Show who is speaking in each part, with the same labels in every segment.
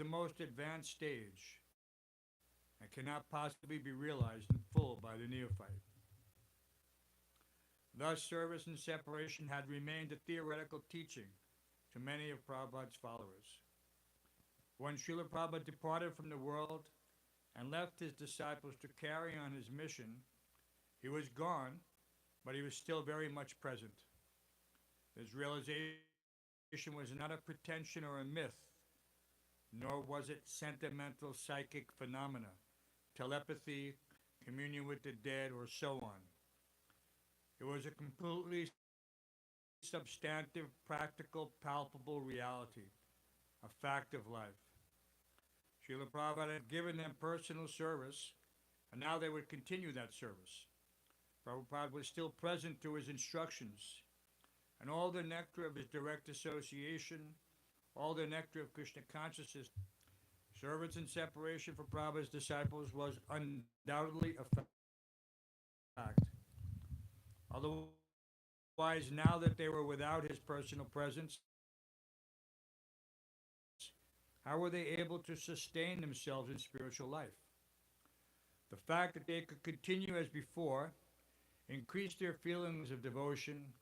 Speaker 1: the most advanced stage and cannot possibly be realized in full by the neophyte. Thus, service and separation had remained a theoretical teaching to many of Prabhupada's followers. When Srila Prabhupada departed from the world and left his disciples to carry on his mission, he was gone, but he was still very much present. His realization was not a pretension or a myth, nor was it sentimental psychic phenomena, telepathy, communion with the dead, or so on. It was a completely substantive, practical, palpable reality, a fact of life. Srila Prabhupada had given them personal service, and now they would continue that service. Prabhupada was still present to his instructions, and all the nectar of his direct association, all the nectar of Krishna consciousness, service and separation for Prabhupada's disciples was undoubtedly a fact. Otherwise, now that they were without his personal presence, how were they able to sustain themselves in spiritual life? The fact that they could continue as before increased their feelings of devotion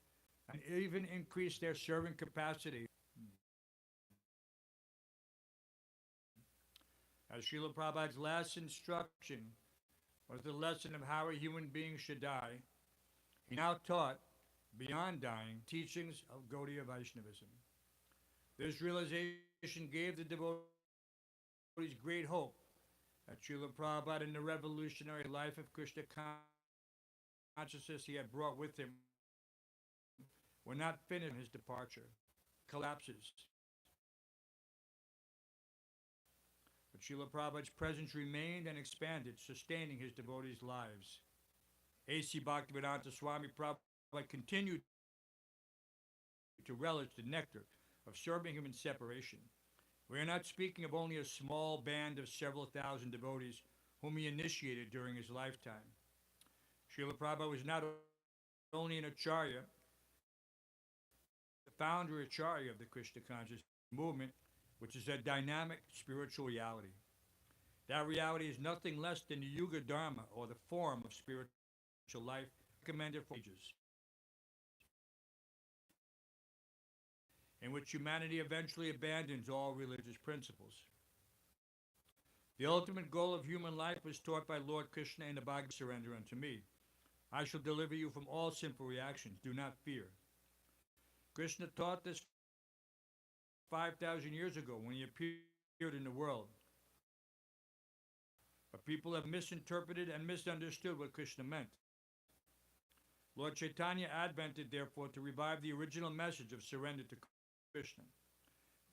Speaker 1: and even increased their serving capacity. As Srila Prabhupada's last instruction was the lesson of how a human being should die, he now taught, beyond dying, teachings of Gaudiya Vaishnavism. This realization gave the devotees great hope that Srila Prabhupada and the revolutionary life of Krishna consciousness he had brought with him were not finished in his departure. Collapses. But Srila Prabhupada's presence remained and expanded, sustaining his devotees' lives. A.C. Bhaktivedanta Swami Prabhupada continued to relish the nectar of serving him in separation. We are not speaking of only a small band of several thousand devotees whom he initiated during his lifetime. Srila Prabhupada was not only an acharya, the founder acharya of the Krishna conscious movement, which is a dynamic spiritual reality. That reality is nothing less than the Yuga Dharma, or the form of spiritual life recommended for ages, in which humanity eventually abandons all religious principles. The ultimate goal of human life was taught by Lord Krishna in the Bhagavad Gita, surrender unto me. I shall deliver you from all sinful reactions. Do not fear. Krishna taught this 5,000 years ago when he appeared in the world. But people have misinterpreted and misunderstood what Krishna meant. Lord Chaitanya advented, therefore, to revive the original message of surrender to Krishna,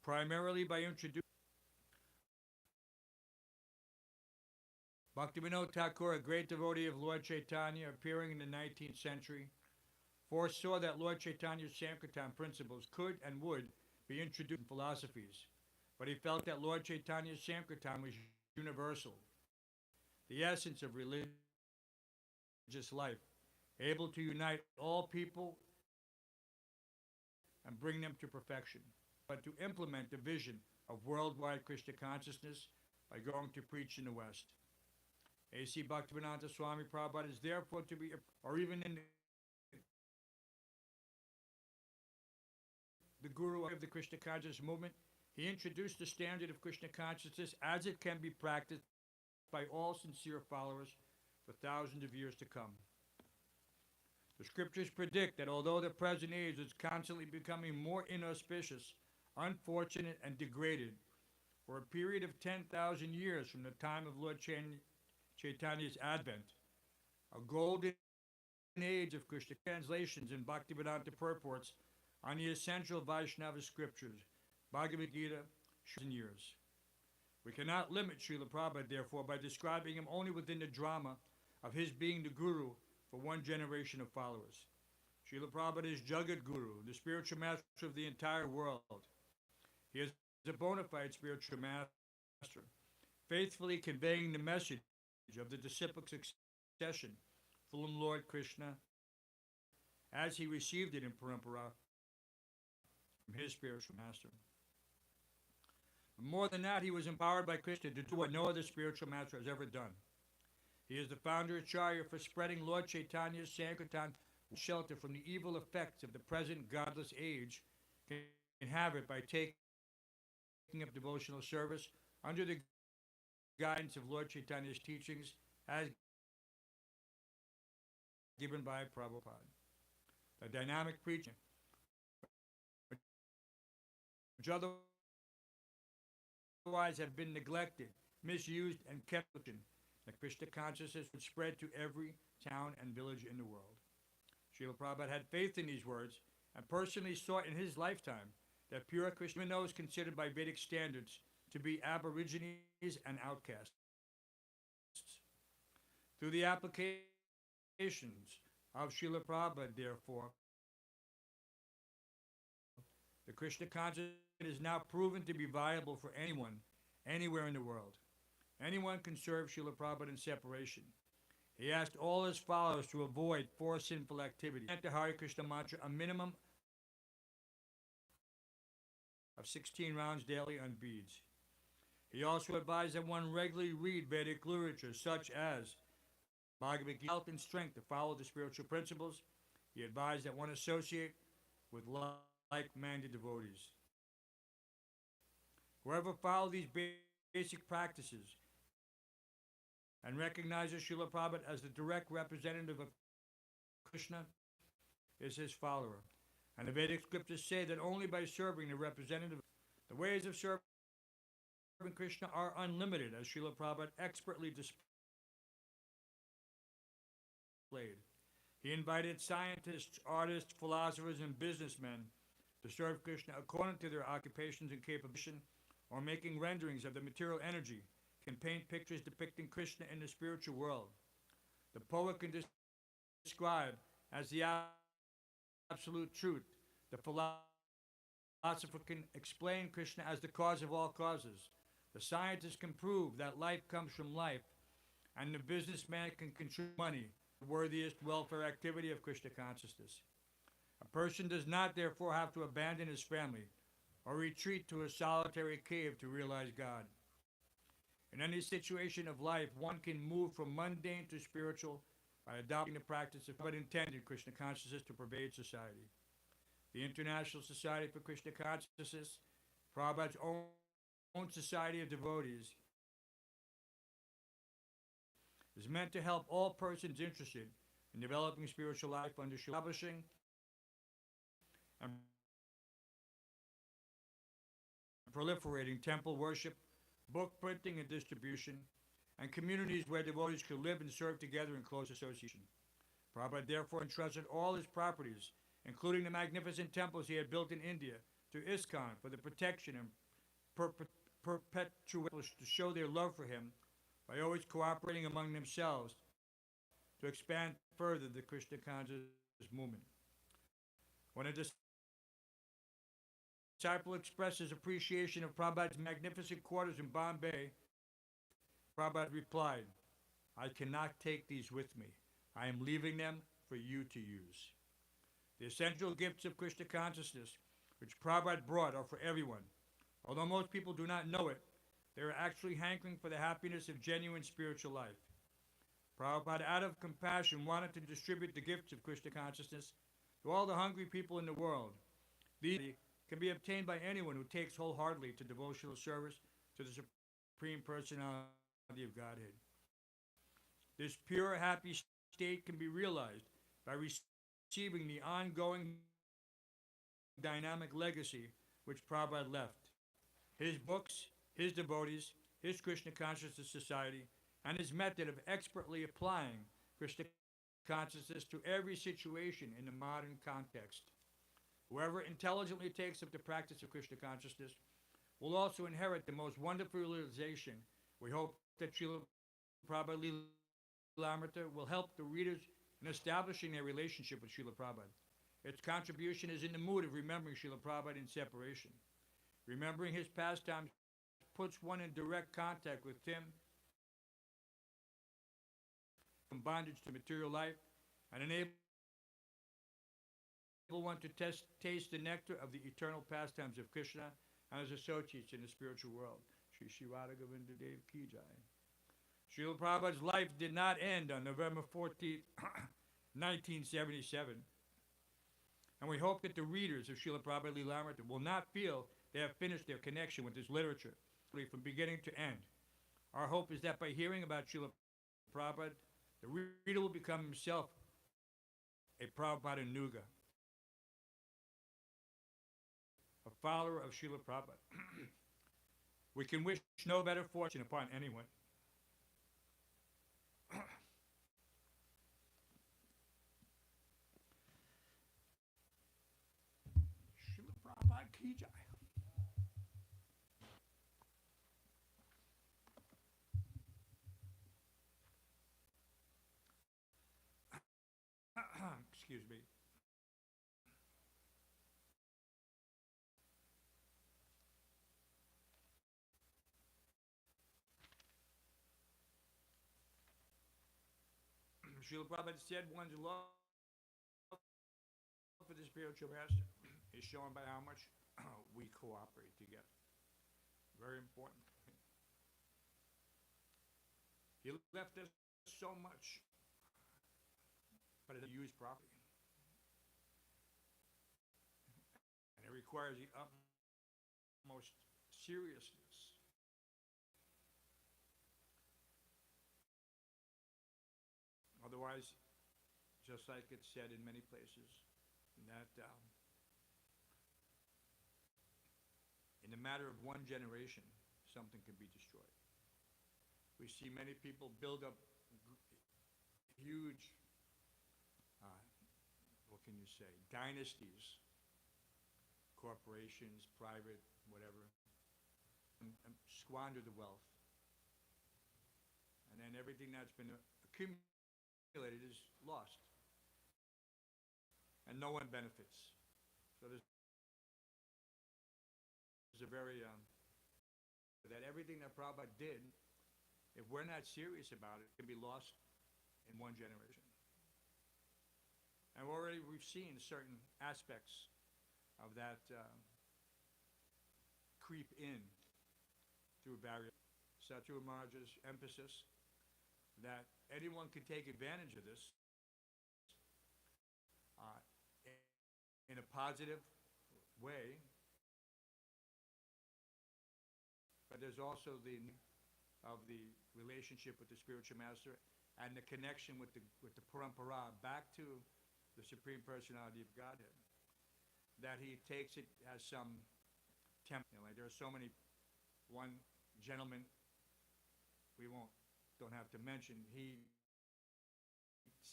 Speaker 1: primarily by introducing Bhaktivinoda Thakur, a great devotee of Lord Chaitanya, appearing in the 19th century, foresaw that Lord Chaitanya's Sankirtan principles could and would be introduced in philosophies, but he felt that Lord Chaitanya's Sankirtan was universal, the essence of religious life, able to unite all people and bring them to perfection, but to implement the vision of worldwide Krishna consciousness by going to preach in the West. A.C. Bhaktivedanta Swami Prabhupada is therefore to be, or even in the guru of the Krishna consciousness movement, he introduced the standard of Krishna consciousness as it can be practiced by all sincere followers for thousands of years to come. The scriptures predict that although the present age is constantly becoming more inauspicious, unfortunate, and degraded, for a period of 10,000 years from the time of Lord Chaitanya's advent, a golden age of Krishna translations and Bhaktivedanta purports on the essential Vaishnava scriptures, Bhagavad Gita, years. We cannot limit Srila Prabhupada, therefore, by describing him only within the drama of his being the guru for one generation of followers. Srila Prabhupada is Jagat Guru, the spiritual master of the entire world. He is a bona fide spiritual master, faithfully conveying the message of the disciplic succession from Lord Krishna as he received it in parampara from his spiritual master. More than that, he was empowered by Krishna to do what no other spiritual master has ever done. He is the founder Acharya for spreading Lord Chaitanya's Sankirtan shelter from the evil effects of the present godless age, can have it by taking up devotional service under the guidance of Lord Chaitanya's teachings as given by Prabhupada. The dynamic preaching, which otherwise have been neglected, misused, and kept within, the Krishna consciousness would spread to every town and village in the world. Srila Prabhupada had faith in these words and personally saw in his lifetime that pure Krishna is considered by Vedic standards to be aborigines and outcasts. Through the applications of Srila Prabhupada, therefore, the Krishna consciousness is now proven to be viable for anyone, anywhere in the world. Anyone can serve Srila Prabhupada in separation. He asked all his followers to avoid 4 sinful activities. Chant the Hare Krishna mantra a minimum of 16 rounds daily on beads. He also advised that one regularly read Vedic literature such as Bhagavad Gita, health and strength to follow the spiritual principles. He advised that one associate with like-minded devotees. Whoever follows these basic practices and recognizes Srila Prabhupada as the direct representative of Krishna is his follower. And the Vedic scriptures say that only by serving the representative, the ways of serving Krishna are unlimited, as Srila Prabhupada expertly displayed. He invited scientists, artists, philosophers, and businessmen to serve Krishna according to their occupations and capabilities, or making renderings of the material energy, can paint pictures depicting Krishna in the spiritual world. The poet can describe as the absolute truth. The philosopher can explain Krishna as the cause of all causes. The scientist can prove that life comes from life, and the businessman can contribute money, the worthiest welfare activity of Krishna consciousness. A person does not therefore have to abandon his family or retreat to a solitary cave to realize God. In any situation of life, one can move from mundane to spiritual by adopting the practice of but intended Krishna consciousness to pervade society. The International Society for Krishna Consciousness, Prabhupada's own society of devotees, is meant to help all persons interested in developing spiritual life under establishing and proliferating temple worship, book printing and distribution, and communities where devotees could live and serve together in close association. Prabhupada therefore entrusted all his properties, including the magnificent temples he had built in India, to ISKCON for the protection and perpetuation to show their love for him by always cooperating among themselves to expand further the Krishna consciousness movement. When a disciple expresses appreciation of Prabhupada's magnificent quarters in Bombay, Prabhupada replied, "I cannot take these with me. I am leaving them for you to use." The essential gifts of Krishna consciousness, which Prabhupada brought, are for everyone. Although most people do not know it, they are actually hankering for the happiness of genuine spiritual life. Prabhupada, out of compassion, wanted to distribute the gifts of Krishna consciousness to all the hungry people in the world. These can be obtained by anyone who takes wholeheartedly to devotional service to the Supreme Personality of Godhead. This pure, happy state can be realized by receiving the ongoing dynamic legacy which Prabhupada left. His books, his devotees, his Krishna Consciousness Society, and his method of expertly applying Krishna consciousness to every situation in the modern context. Whoever intelligently takes up the practice of Krishna consciousness will also inherit the most wonderful realization. We hope that Srila Prabhupada Ādi-līlā will help the readers in establishing their relationship with Srila Prabhupada. Its contribution is in the mood of remembering Srila Prabhupada in separation. Remembering his pastimes puts one in direct contact with him from bondage to material life and enable one to taste the nectar of the eternal pastimes of Krishna and his associates in the spiritual world. Shri Radha Govinda Dev Ki Jai. Srila Prabhupada's life did not end on November 14th, 1977. And we hope that the readers of Srila Prabhupada Ādi-līlā will not feel they have finished their connection with his literature from beginning to end. Our hope is that by hearing about Srila Prabhupada, the reader will become himself a Prabhupada Nuga, a follower of Srila Prabhupada. We can wish no better fortune upon anyone. Srila Prabhupada Ki Jai. Excuse me. Srila Prabhupada said one's love for the spiritual master is shown by how much we cooperate together. Very important. He left us so much, but it is used properly. And it requires the utmost seriousness. Otherwise, just like it's said in many places, that in the matter of one generation, something can be destroyed. We see many people build up huge, what can you say, dynasties, corporations, private, whatever, and squander the wealth. And then everything that's been accumulated is lost. And no one benefits. So there's a very, that everything that Prabhupada did, if we're not serious about it, can be lost in one generation. And we've seen certain aspects of that creep in through various Satyavama Maharaj's emphasis that anyone can take advantage of this in a positive way, but there's also the relationship with the spiritual master and the connection with the parampara back to the Supreme Personality of Godhead. That he takes it as some temple. Like there are so many. One gentleman, we don't have to mention. He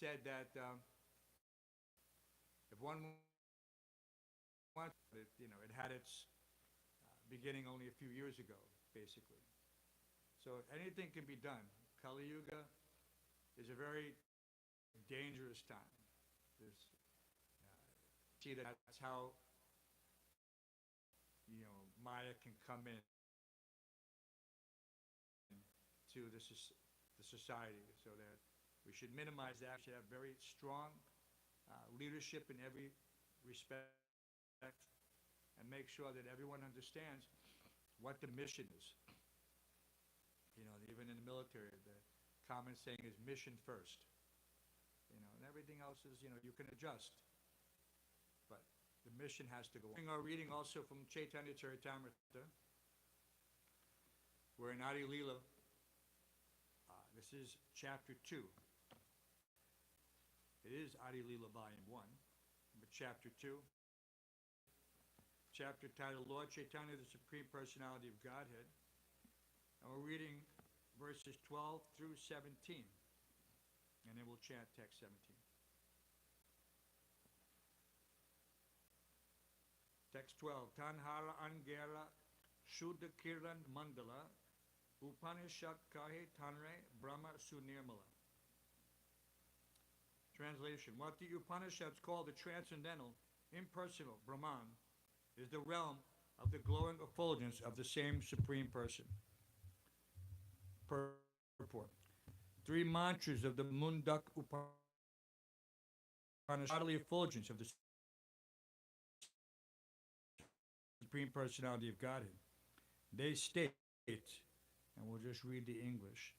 Speaker 1: said that if one wants, it had its beginning only a few years ago, basically. So anything can be done. Kali Yuga is a very dangerous time. See that's how Maya can come in to the society, so that we should minimize that. We should have very strong leadership in every respect, and make sure that everyone understands what the mission is. Even in the military, the common saying is mission first. And everything else is, you can adjust. But the mission has to go on. Our reading also from Caitanya-caritāmṛta. We're in Ādi-līlā. This is chapter 2. It is Ādi-līlā volume 1, but chapter 2. Chapter titled Lord Chaitanya, the Supreme Personality of Godhead. And we're reading verses 12 through 17. And then we'll chant text 17. Text 12. Tanhara Angera Shuddha Kiran Mandala Upanishad Kahe Tanre Brahma Sunirmala. Translation. What the Upanishads call the transcendental, impersonal Brahman is the realm of the glowing effulgence of the same Supreme Person. Purport. 3 mantras of the Mundak Upanishad, bodily effulgence of the Supreme Personality of Godhead. They state, and we'll just read the English,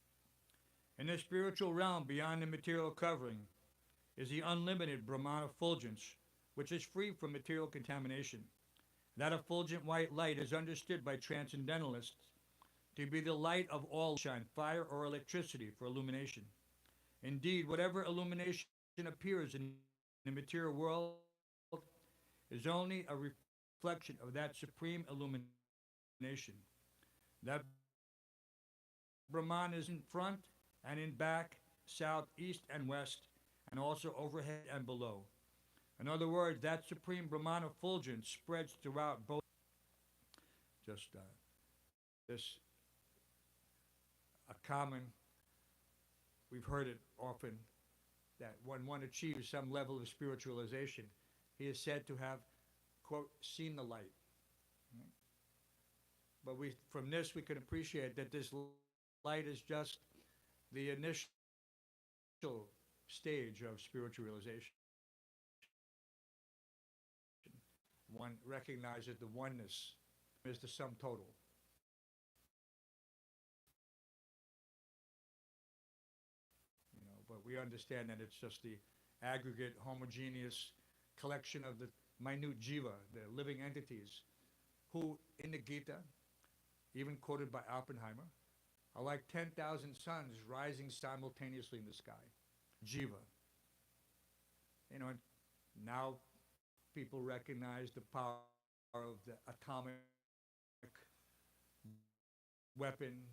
Speaker 1: in the spiritual realm beyond the material covering is the unlimited Brahman effulgence, which is free from material contamination. That effulgent white light is understood by transcendentalists to be the light of all shine, fire or electricity for illumination. Indeed, whatever illumination appears in the material world is only a reflection of that supreme illumination. That Brahman is in front and in back, south, east, and west, and also overhead and below. In other words, that supreme Brahman effulgence spreads throughout both. Just this, a common, we've heard it often, that when one achieves some level of spiritualization, he is said to have, quote, seen the light. But from this we can appreciate that this light is just the initial stage of spiritualization. One recognizes the oneness is the sum total. But we understand that it's just the aggregate, homogeneous collection of the minute jiva, the living entities, who in the Gita, even quoted by Oppenheimer, are like 10,000 suns rising simultaneously in the sky. Jiva. Now people recognize the power of the atomic weapon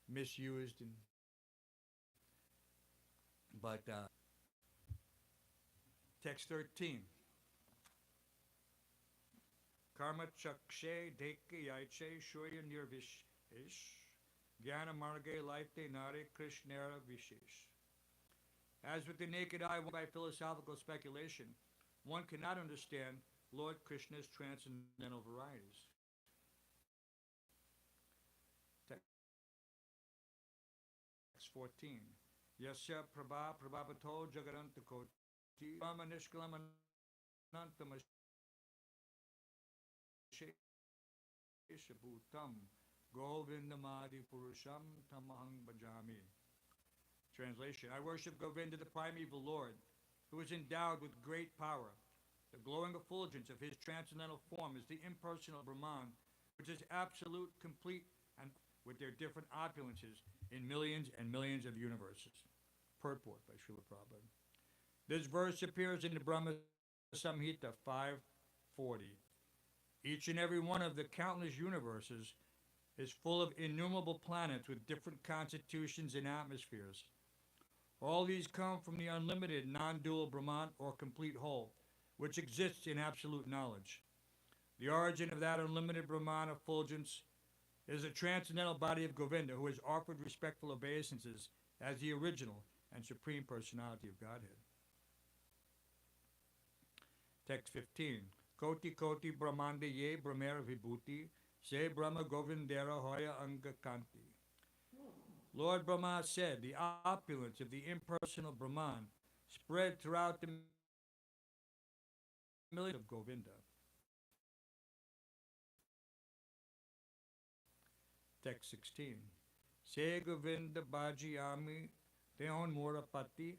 Speaker 1: misused, but text 13. Karma chakshe deke yaiche shoya nirvish ish jnana marge laite nare krishnera vishesh. As with the naked eye, by philosophical speculation, one cannot understand Lord Krishna's transcendental varieties. Text 14. Yasya prabha prabhavato jagarantakoti brahma nishkalamanantamasheshabhutam govindamadi purusham tamahang bhajami. Translation: I worship Govinda, the primeval Lord, who is endowed with great power. The glowing effulgence of his transcendental form is the impersonal Brahman, which is absolute, complete, and with their different opulences in millions and millions of universes. Purport by Srila Prabhupada. This verse appears in the Brahma Samhita 540. Each and every one of the countless universes is full of innumerable planets with different constitutions and atmospheres. All these come from the unlimited non-dual Brahman or complete whole, which exists in absolute knowledge. The origin of that unlimited Brahman effulgence is a transcendental body of Govinda, who has offered respectful obeisances as the original and supreme personality of Godhead. Text 15. Koti koti brahmanda ye brahmera vibhuti se brahma govindera hoya anga kanti. Lord Brahma said, the opulence of the impersonal Brahman spread throughout the millions of Govinda. Text 16. Se Govinda bhajiyami teon mora pati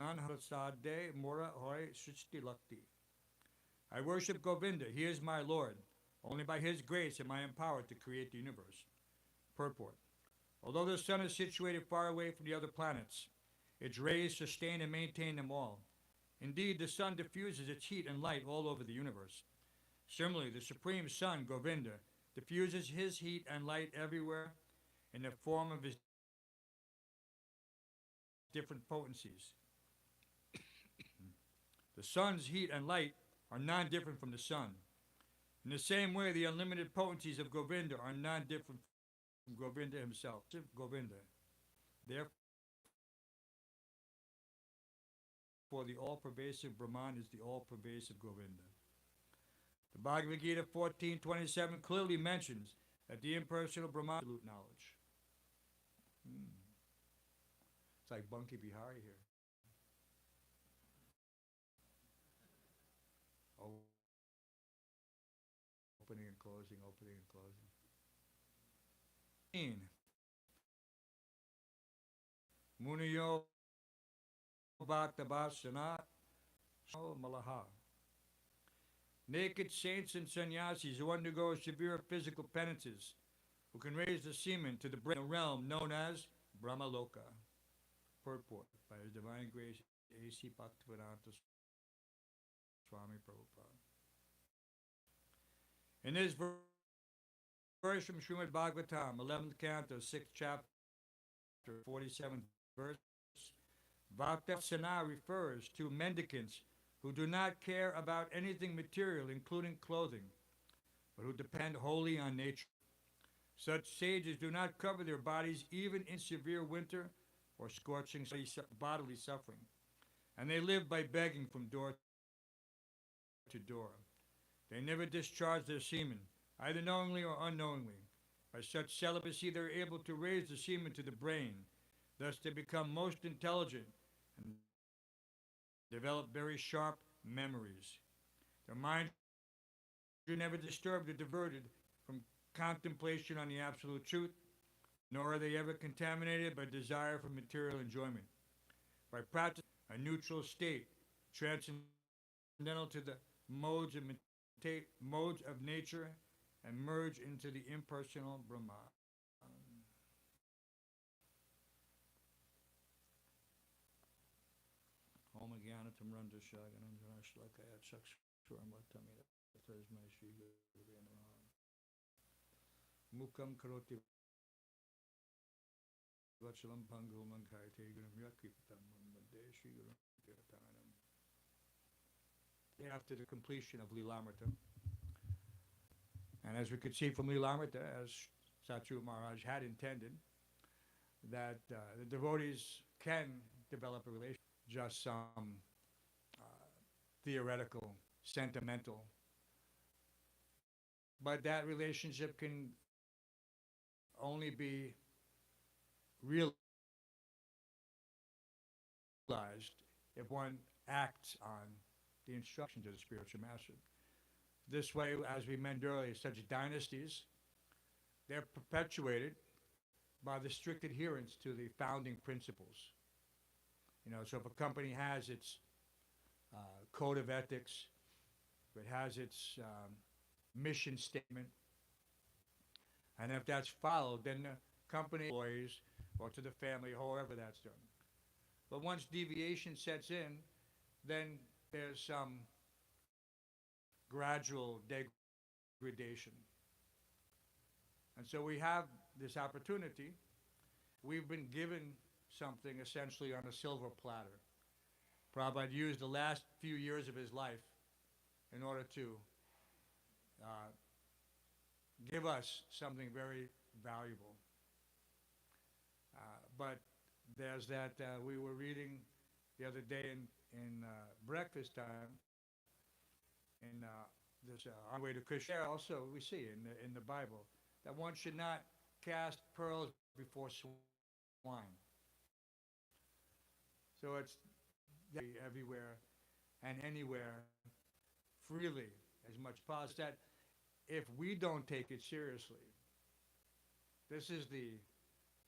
Speaker 1: nan harsade mora hoy srishti lakti. I worship Govinda, he is my Lord. Only by his grace am I empowered to create the universe. Purport. Although the sun is situated far away from the other planets, its rays sustain and maintain them all. Indeed, the sun diffuses its heat and light all over the universe. Similarly, the Supreme Sun, Govinda, diffuses his heat and light everywhere in the form of his different potencies. The sun's heat and light are non-different from the sun. In the same way, the unlimited potencies of Govinda are non-different from Govinda himself. Govinda. Therefore, the all-pervasive Brahman is the all-pervasive Govinda. The Bhagavad Gita 14:27 clearly mentions that the impersonal Brahman is absolute knowledge. It's like Bunky Bihari here. Opening and closing, opening and closing. Muniyo Bhattabhasana Malaha. Naked saints and sannyasis who undergo severe physical penances, who can raise the semen to the realm known as Brahmaloka. Purport by His Divine Grace A.C. Bhaktivedanta Swami Prabhupada. In this verse from Srimad Bhagavatam, 11th canto, 6th chapter, 47th verse, Bhaktasana refers to mendicants who do not care about anything material, including clothing, but who depend wholly on nature. Such sages do not cover their bodies even in severe winter or scorching bodily suffering, and they live by begging from door to door. They never discharge their semen, either knowingly or unknowingly. By such celibacy, they are able to raise the semen to the brain. Thus, they become most intelligent and develop very sharp memories. Their minds are never disturbed or diverted from contemplation on the absolute truth, nor are they ever contaminated by desire for material enjoyment. By practicing a neutral state, transcendental to the modes of nature, and merge into the impersonal Brahman. Om Jnanatam Randa Shaganandana Shlakaya Chaksuram Vatamira Tasmai Shri Gurave Namaha. Mukam Karoti Vachalam Pangu Mankayate Guram Yakipatam Mande Shri Guram Kirtanam. After the completion of Līlā-mṛta, and as we could see from Līlā-mṛta, as Satguru Maharaj had intended, that the devotees can develop a relationship, just some theoretical, sentimental, but that relationship can only be realized if one acts on the instructions of the spiritual master. This way, as we mentioned earlier, such dynasties, they're perpetuated by the strict adherence to the founding principles. You know, so if a company has its code of ethics, if it has its mission statement, and if that's followed, then the company employees, or to the family, however that's done. But once deviation sets in, then there's some gradual degradation. And so we have this opportunity. We've been given something essentially on a silver platter. Prabhupada used the last few years of his life in order to give us something very valuable. But there's that, we were reading the other day in breakfast time, in this on the way to Krishna, also we see in the Bible that one should not cast pearls before swine. So it's everywhere and anywhere, freely, as much possible. That if we don't take it seriously, this is the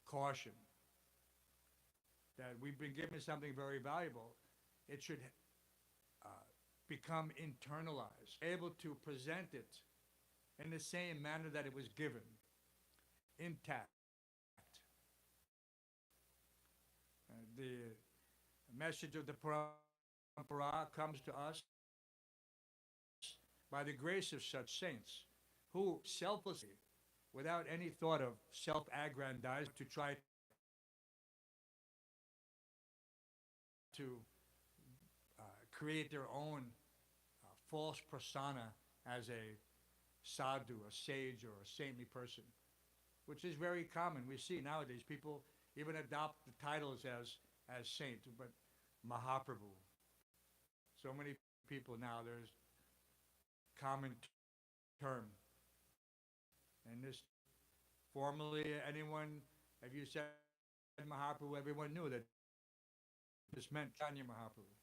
Speaker 1: caution, that we've been given something very valuable. It should become internalized, able to present it in the same manner that it was given, intact. The message of the parampara comes to us by the grace of such saints who selflessly, without any thought of self-aggrandizement, to try to create their own false persona as a sadhu, a sage, or a saintly person, which is very common. We see nowadays people even adopt the titles as saint, but Mahaprabhu. So many people now, there's common term. And this, formerly, anyone, if you said Mahaprabhu, everyone knew that this meant Chaitanya Mahaprabhu.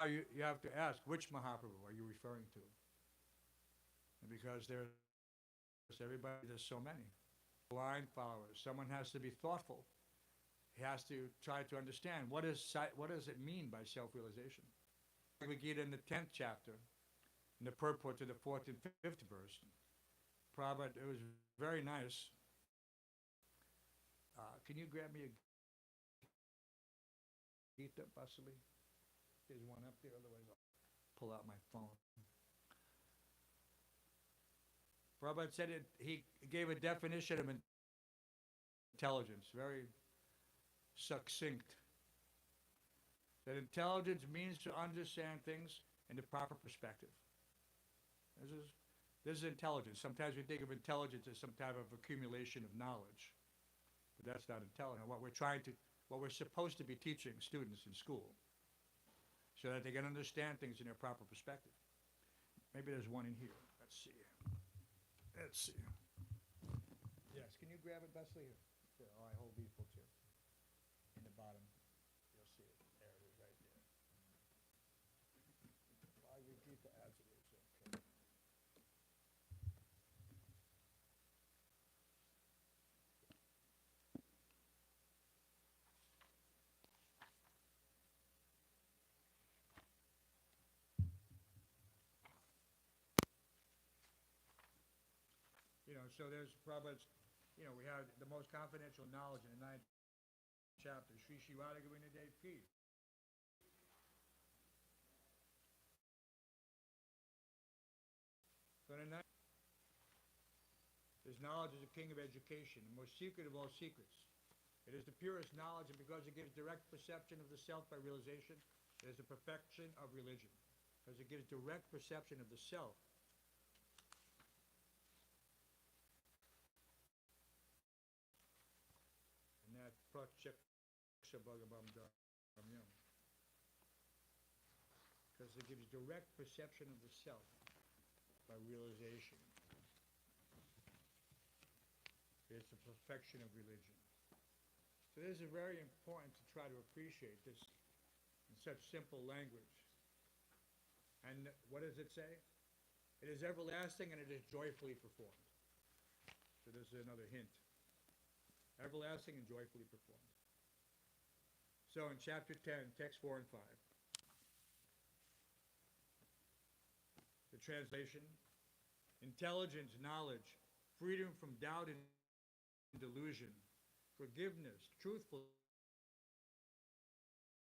Speaker 1: Now you have to ask, which Mahaprabhu are you referring to? And because there's so many blind followers. Someone has to be thoughtful. He has to try to understand what does it mean by self-realization. Bhagavad Gita in the 10th chapter, in the purport to the 4th and 5th verse, Prabhupada, it was very nice. Can you grab me a Gita, Basili? There's one up there, otherwise I'll pull out my phone. Prabhupada said he gave a definition of intelligence, very succinct. That intelligence means to understand things in the proper perspective. This is intelligence. Sometimes we think of intelligence as some type of accumulation of knowledge, but that's not intelligence. What we're supposed to be teaching students in school, so that they can understand things in their proper perspective. Maybe there's one in here. Let's see. Yes, can you grab it, Leslie? Here, I hold these books here. In the bottom, you'll see it. There it is, right there. I repeat the as it is, okay. So there's Prabhupada's, we have the most confidential knowledge in the 9th chapter, Śrī Caitanya-caritāmṛta. So in the 9th, his knowledge is the king of education, the most secret of all secrets. It is the purest knowledge, and because it gives direct perception of the self by realization, it is the perfection of religion. Because it gives direct perception of the self. Because it gives direct perception of the self by realization. It's the perfection of religion. So this is very important to try to appreciate this in such simple language. And what does it say? It is everlasting and it is joyfully performed. So this is another hint. Everlasting and joyfully performed. So in chapter 10, text 4 and 5, the translation, intelligence, knowledge, freedom from doubt and delusion, forgiveness, truthfulness,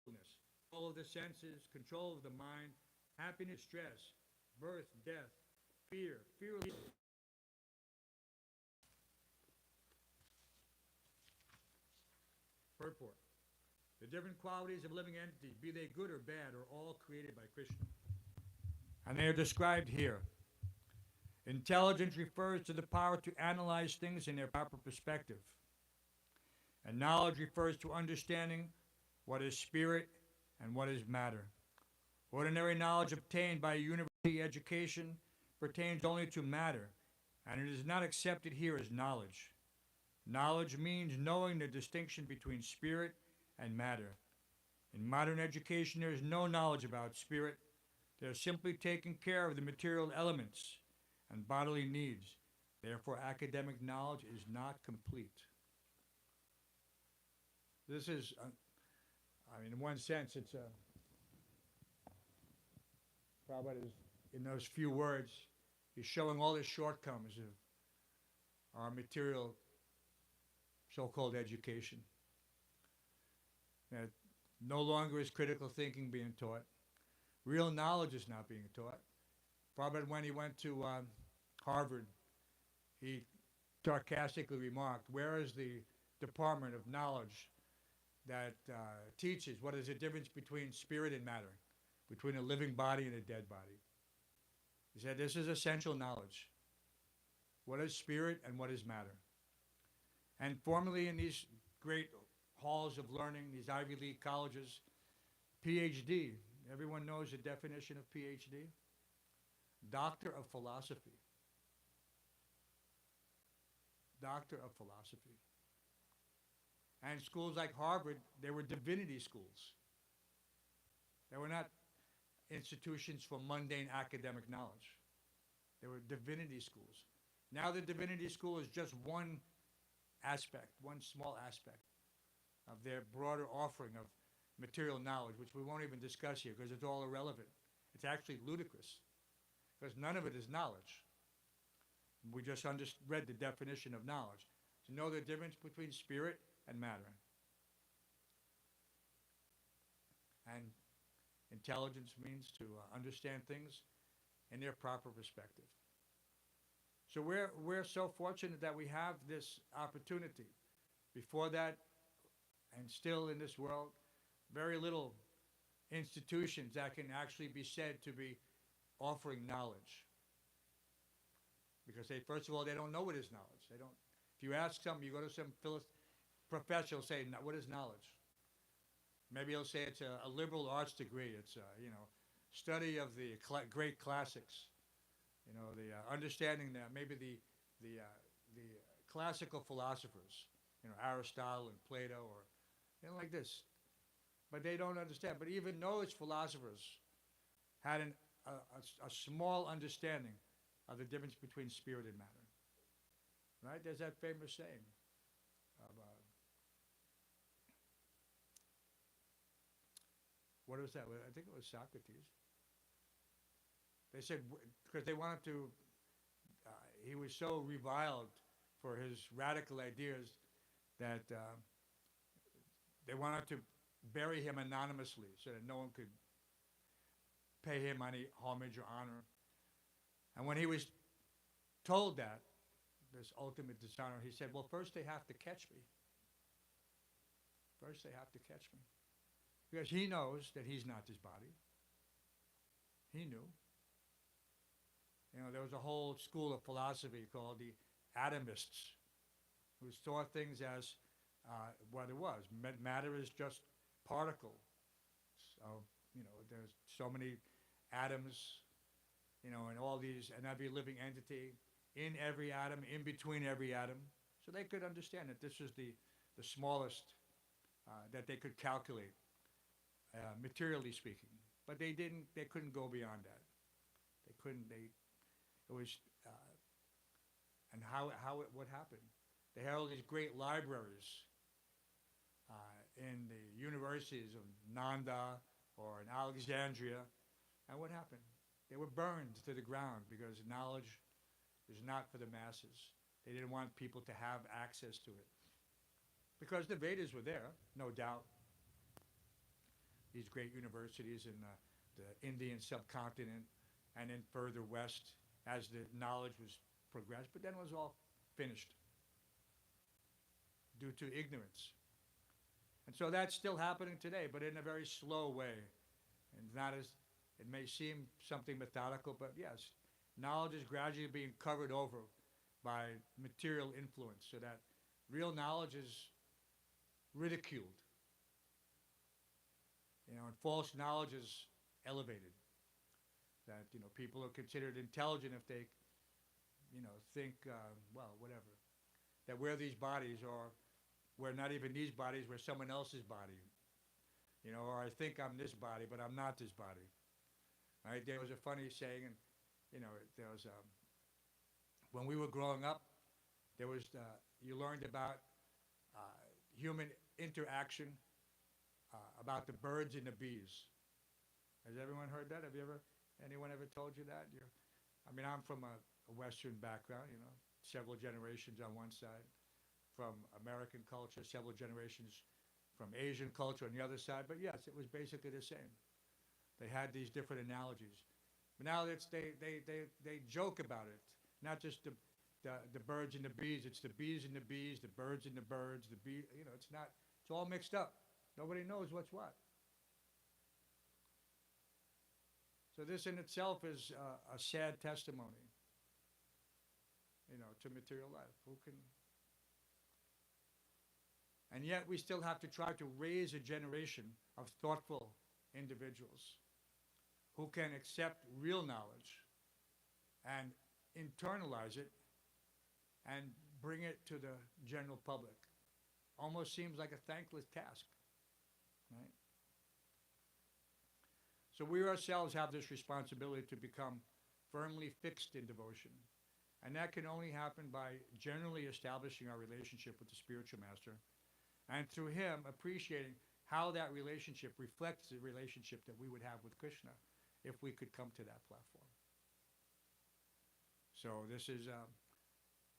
Speaker 1: control of the senses, control of the mind, happiness, stress, birth, death, fear, fearlessness. Purport. The different qualities of living entities, be they good or bad, are all created by Krishna. And they are described here. Intelligence refers to the power to analyze things in their proper perspective. And knowledge refers to understanding what is spirit and what is matter. Ordinary knowledge obtained by a university education pertains only to matter, and it is not accepted here as knowledge. Knowledge means knowing the distinction between spirit and matter. In modern education, there is no knowledge about spirit. They are simply taking care of the material elements and bodily needs. Therefore, academic knowledge is not complete. This is, in one sense, it's Prabhupada is, in those few words, he's showing all the shortcomings of our material so-called education. That no longer is critical thinking being taught. Real knowledge is not being taught. Prabhupada, when he went to Harvard, he sarcastically remarked, where is the Department of Knowledge that teaches what is the difference between spirit and matter, between a living body and a dead body? He said, this is essential knowledge. What is spirit and what is matter? And formerly in these great halls of learning, these Ivy League colleges, PhD, everyone knows the definition of PhD? Doctor of Philosophy. Doctor of Philosophy. And schools like Harvard, they were divinity schools. They were not institutions for mundane academic knowledge. There were divinity schools. Now the divinity school is just one aspect, one small aspect of their broader offering of material knowledge, which we won't even discuss here because it's all irrelevant. It's actually ludicrous because none of it is knowledge. We just read the definition of knowledge. To know the difference between spirit and matter. And intelligence means to understand things in their proper perspective. So we're so fortunate that we have this opportunity. Before that, and still in this world, very little institutions that can actually be said to be offering knowledge. Because first of all, they don't know what is knowledge. They don't. If you ask some, you go to some professor, say, what is knowledge? Maybe he'll say it's a liberal arts degree. It's study of the great classics. The understanding that maybe the classical philosophers, Aristotle and Plato, or like this. But they don't understand. But even those philosophers had a small understanding of the difference between spirit and matter. Right? There's that famous saying of, what was that? I think it was Socrates. They said, because they wanted to, he was so reviled for his radical ideas that they wanted to bury him anonymously so that no one could pay him any homage or honor. And when he was told that, this ultimate dishonor, he said, well, first they have to catch me. First they have to catch me. Because he knows that he's not this body. He knew. There was a whole school of philosophy called the atomists, who saw things as what it was. Matter is just particle. So, there's so many atoms, and all these, and every living entity in every atom, in between every atom. So they could understand that this is the smallest that they could calculate, materially speaking. But they couldn't go beyond that. It was, and what happened? They had all these great libraries in the universities of Nanda or in Alexandria. And what happened? They were burned to the ground because knowledge is not for the masses. They didn't want people to have access to it. Because the Vedas were there, no doubt. These great universities in the Indian subcontinent and then further west as the knowledge was progressed, but then it was all finished due to ignorance. And so that's still happening today, but in a very slow way. And not as, it may seem something methodical, but yes, knowledge is gradually being covered over by material influence so that real knowledge is ridiculed. And false knowledge is elevated. That, people are considered intelligent if they, think, well, whatever. That we're these bodies, or we're not even these bodies, we're someone else's body. Or I think I'm this body, but I'm not this body. Right? There was a funny saying, and, there was, when we were growing up, there was, you learned about human interaction, about the birds and the bees. Has everyone heard that? Anyone ever told you that? I'm from a Western background, several generations on one side, from American culture, several generations from Asian culture on the other side. But yes, it was basically the same. They had these different analogies. But now they joke about it. Not just the birds and the bees. It's the bees and the bees, the birds and the birds, the bee. It's not. It's all mixed up. Nobody knows what's what. So this in itself is a sad testimony, to material life. Who can? And yet we still have to try to raise a generation of thoughtful individuals who can accept real knowledge and internalize it and bring it to the general public. Almost seems like a thankless task, right? So we ourselves have this responsibility to become firmly fixed in devotion. And that can only happen by generally establishing our relationship with the spiritual master, and through him appreciating how that relationship reflects the relationship that we would have with Krishna if we could come to that platform. So this is,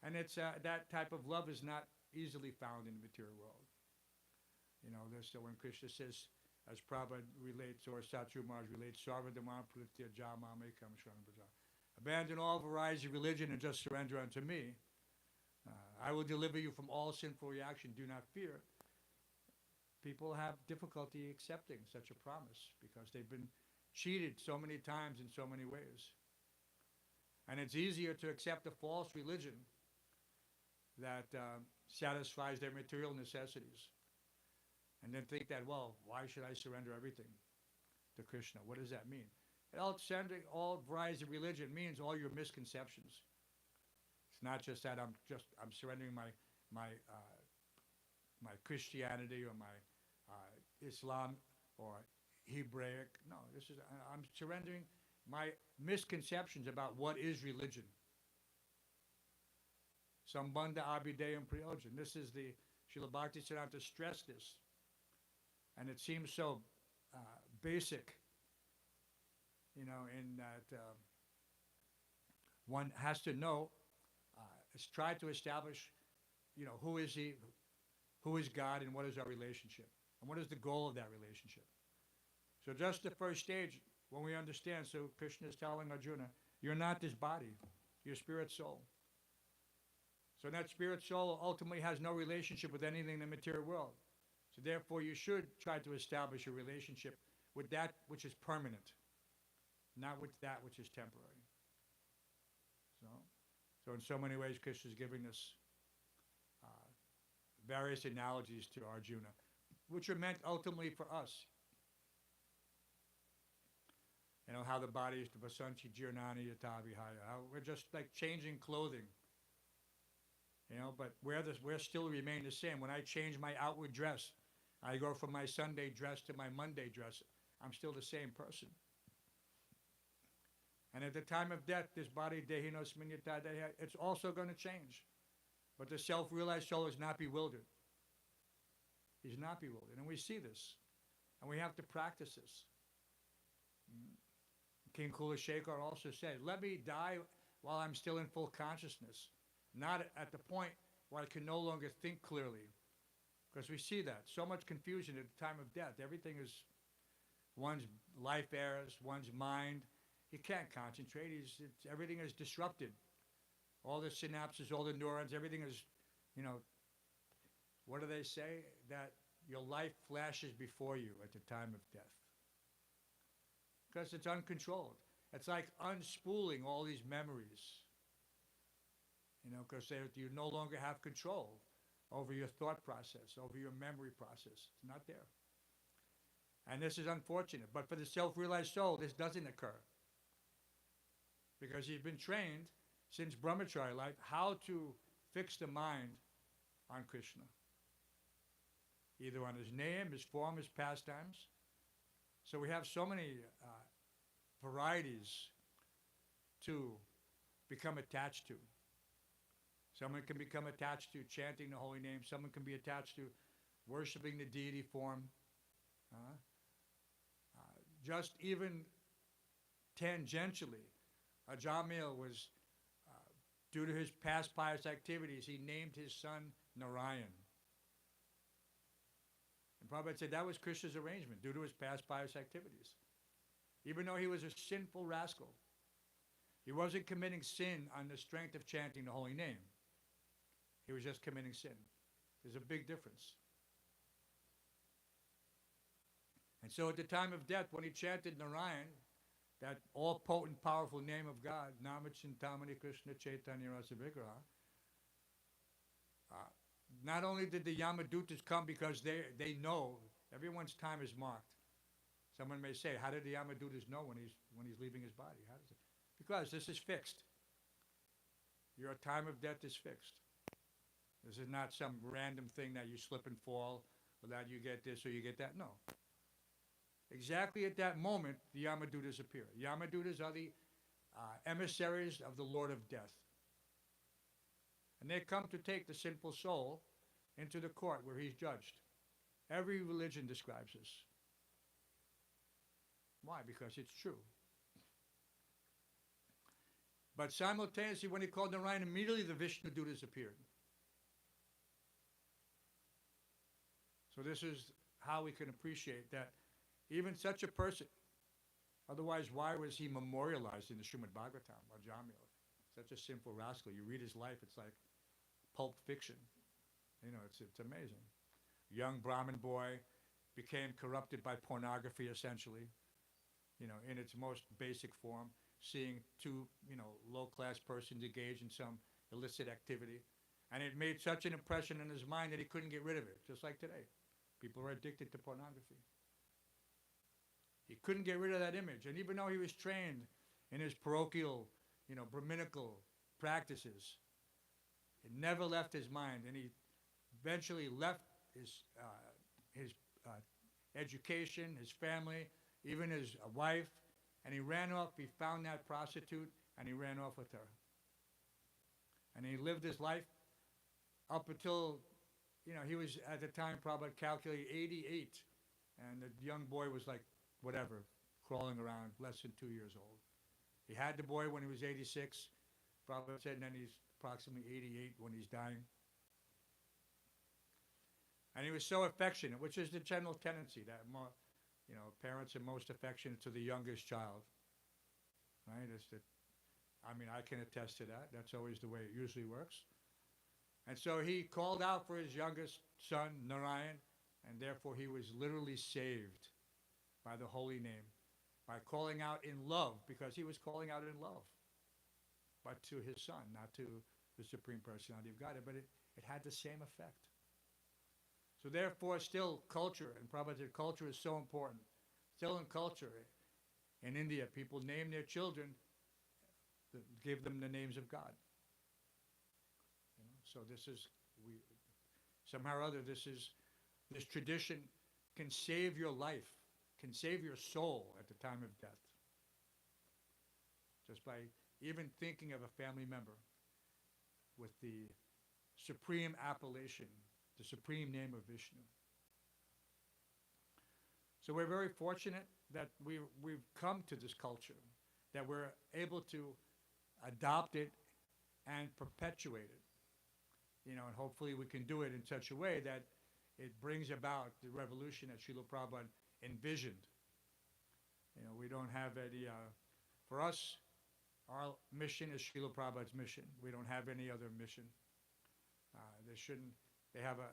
Speaker 1: and it's that type of love is not easily found in the material world. You know, so when Krishna says, as Prabhupada relates, or Satru Maharaj relates, Sarvadhamma Pritya Jamame Kam Shranam Braja, abandon all varieties of religion and just surrender unto me. I will deliver you from all sinful reaction. Do not fear. People have difficulty accepting such a promise because they've been cheated so many times in so many ways. And it's easier to accept a false religion that satisfies their material necessities, and then think that, well, why should I surrender everything to Krishna? What does that mean? Surrendering all varieties of religion means all your misconceptions. It's not just that I'm surrendering my Christianity or my Islam or Hebraic. No, I'm surrendering my misconceptions about what is religion. Sambandha abhideyam prayojan. This is the Srila Bhaktisiddhanta stressed this, and it seems so basic, you know, in that one has to know, try to establish, you know, who is he, who is God, and what is our relationship, and what is the goal of that relationship. So just the first stage, when we understand, so Krishna is telling Arjuna, you're not this body, you're spirit soul. So that spirit soul ultimately has no relationship with anything in the material world. So therefore you should try to establish a relationship with that which is permanent, not with that which is temporary. So in so many ways, Krishna is giving us various analogies to Arjuna, which are meant ultimately for us. You know, how the body is to vasanti jirnani yatavihaya, how we're just like changing clothing. You know, but we're still remain the same. When I change my outward dress, I go from my Sunday dress to my Monday dress, I'm still the same person. And at the time of death, this body, dehinos minyata deha, it's also going to change. But the self-realized soul is not bewildered. He's not bewildered. And we see this. And we have to practice this. King Kulashekar also said, let me die while I'm still in full consciousness. Not at the point where I can no longer think clearly. Because we see that. So much confusion at the time of death. Everything is, one's life errors, one's mind. He can't concentrate. Everything is disrupted. All the synapses, all the neurons, everything is, you know, what do they say? That your life flashes before you at the time of death. Because it's uncontrolled. It's like unspooling all these memories. You know, because you no longer have control over your thought process, over your memory process. It's not there. And this is unfortunate. But for the self-realized soul, this doesn't occur. Because he's been trained since brahmacharya life how to fix the mind on Krishna. Either on his name, his form, his pastimes. So we have so many varieties to become attached to. Someone can become attached to chanting the holy name. Someone can be attached to worshiping the deity form. Just even tangentially, Ajamil was, due to his past pious activities, he named his son Narayan. And Prabhupada said that was Krishna's arrangement, due to his past pious activities. Even though he was a sinful rascal, he wasn't committing sin on the strength of chanting the holy name. He was just committing sin. There's a big difference. And so at the time of death, when he chanted Narayan, that all-potent, powerful name of God, Namachintamani Krishna Chaitanya Rasa Vigraha, not only did the Yamadutas come because they know everyone's time is marked. Someone may say, how did the Yamadutas know when he's leaving his body? How does it? Because this is fixed. Your time of death is fixed. This is not some random thing that you slip and fall, or that you get this or you get that. No. Exactly at that moment, the Yamadutas appear. Yamadutas are the emissaries of the Lord of Death. And they come to take the sinful soul into the court where he's judged. Every religion describes this. Why? Because it's true. But simultaneously, when he called Narayan, immediately the Vishnu Dutas appeared. So this is how we can appreciate that even such a person, otherwise why was he memorialized in the Srimad Bhagavatam or Jamila? Such a simple rascal. You read his life, it's like pulp fiction. You know, it's amazing. Young Brahmin boy became corrupted by pornography, essentially, you know, in its most basic form, seeing two, you know, low-class persons engage in some illicit activity. And it made such an impression in his mind that he couldn't get rid of it, just like today. People are addicted to pornography. He couldn't get rid of that image. And even though he was trained in his parochial, you know, Brahminical practices, it never left his mind. And he eventually left his education, his family, even his wife, and he ran off. He found that prostitute, and he ran off with her. And he lived his life up until, you know, he was at the time probably calculated 88, and the young boy was like, whatever, crawling around, less than 2 years old. He had the boy when he was 86, probably said, and then he's approximately 88 when he's dying. And he was so affectionate, which is the general tendency that more, you know, parents are most affectionate to the youngest child, right? It's the, I mean, I can attest to that. That's always the way it usually works. And so he called out for his youngest son, Narayan, and therefore he was literally saved by the holy name, by calling out in love, because he was calling out in love, but to his son, not to the Supreme Personality of Godhead, but it had the same effect. So therefore, still culture, and Prabhupada, culture is so important. Still in culture, in India, people name their children, give them the names of God. You know, so this is, somehow or other, this tradition can save your life, can save your soul at the time of death. Just by even thinking of a family member with the supreme appellation, the supreme name of Vishnu. So we're very fortunate that we've come to this culture, that we're able to adopt it and perpetuate it. You know, and hopefully we can do it in such a way that it brings about the revolution that Srila Prabhupada envisioned. You know, we don't have any, for us, our mission is Srila Prabhupada's mission. We don't have any other mission.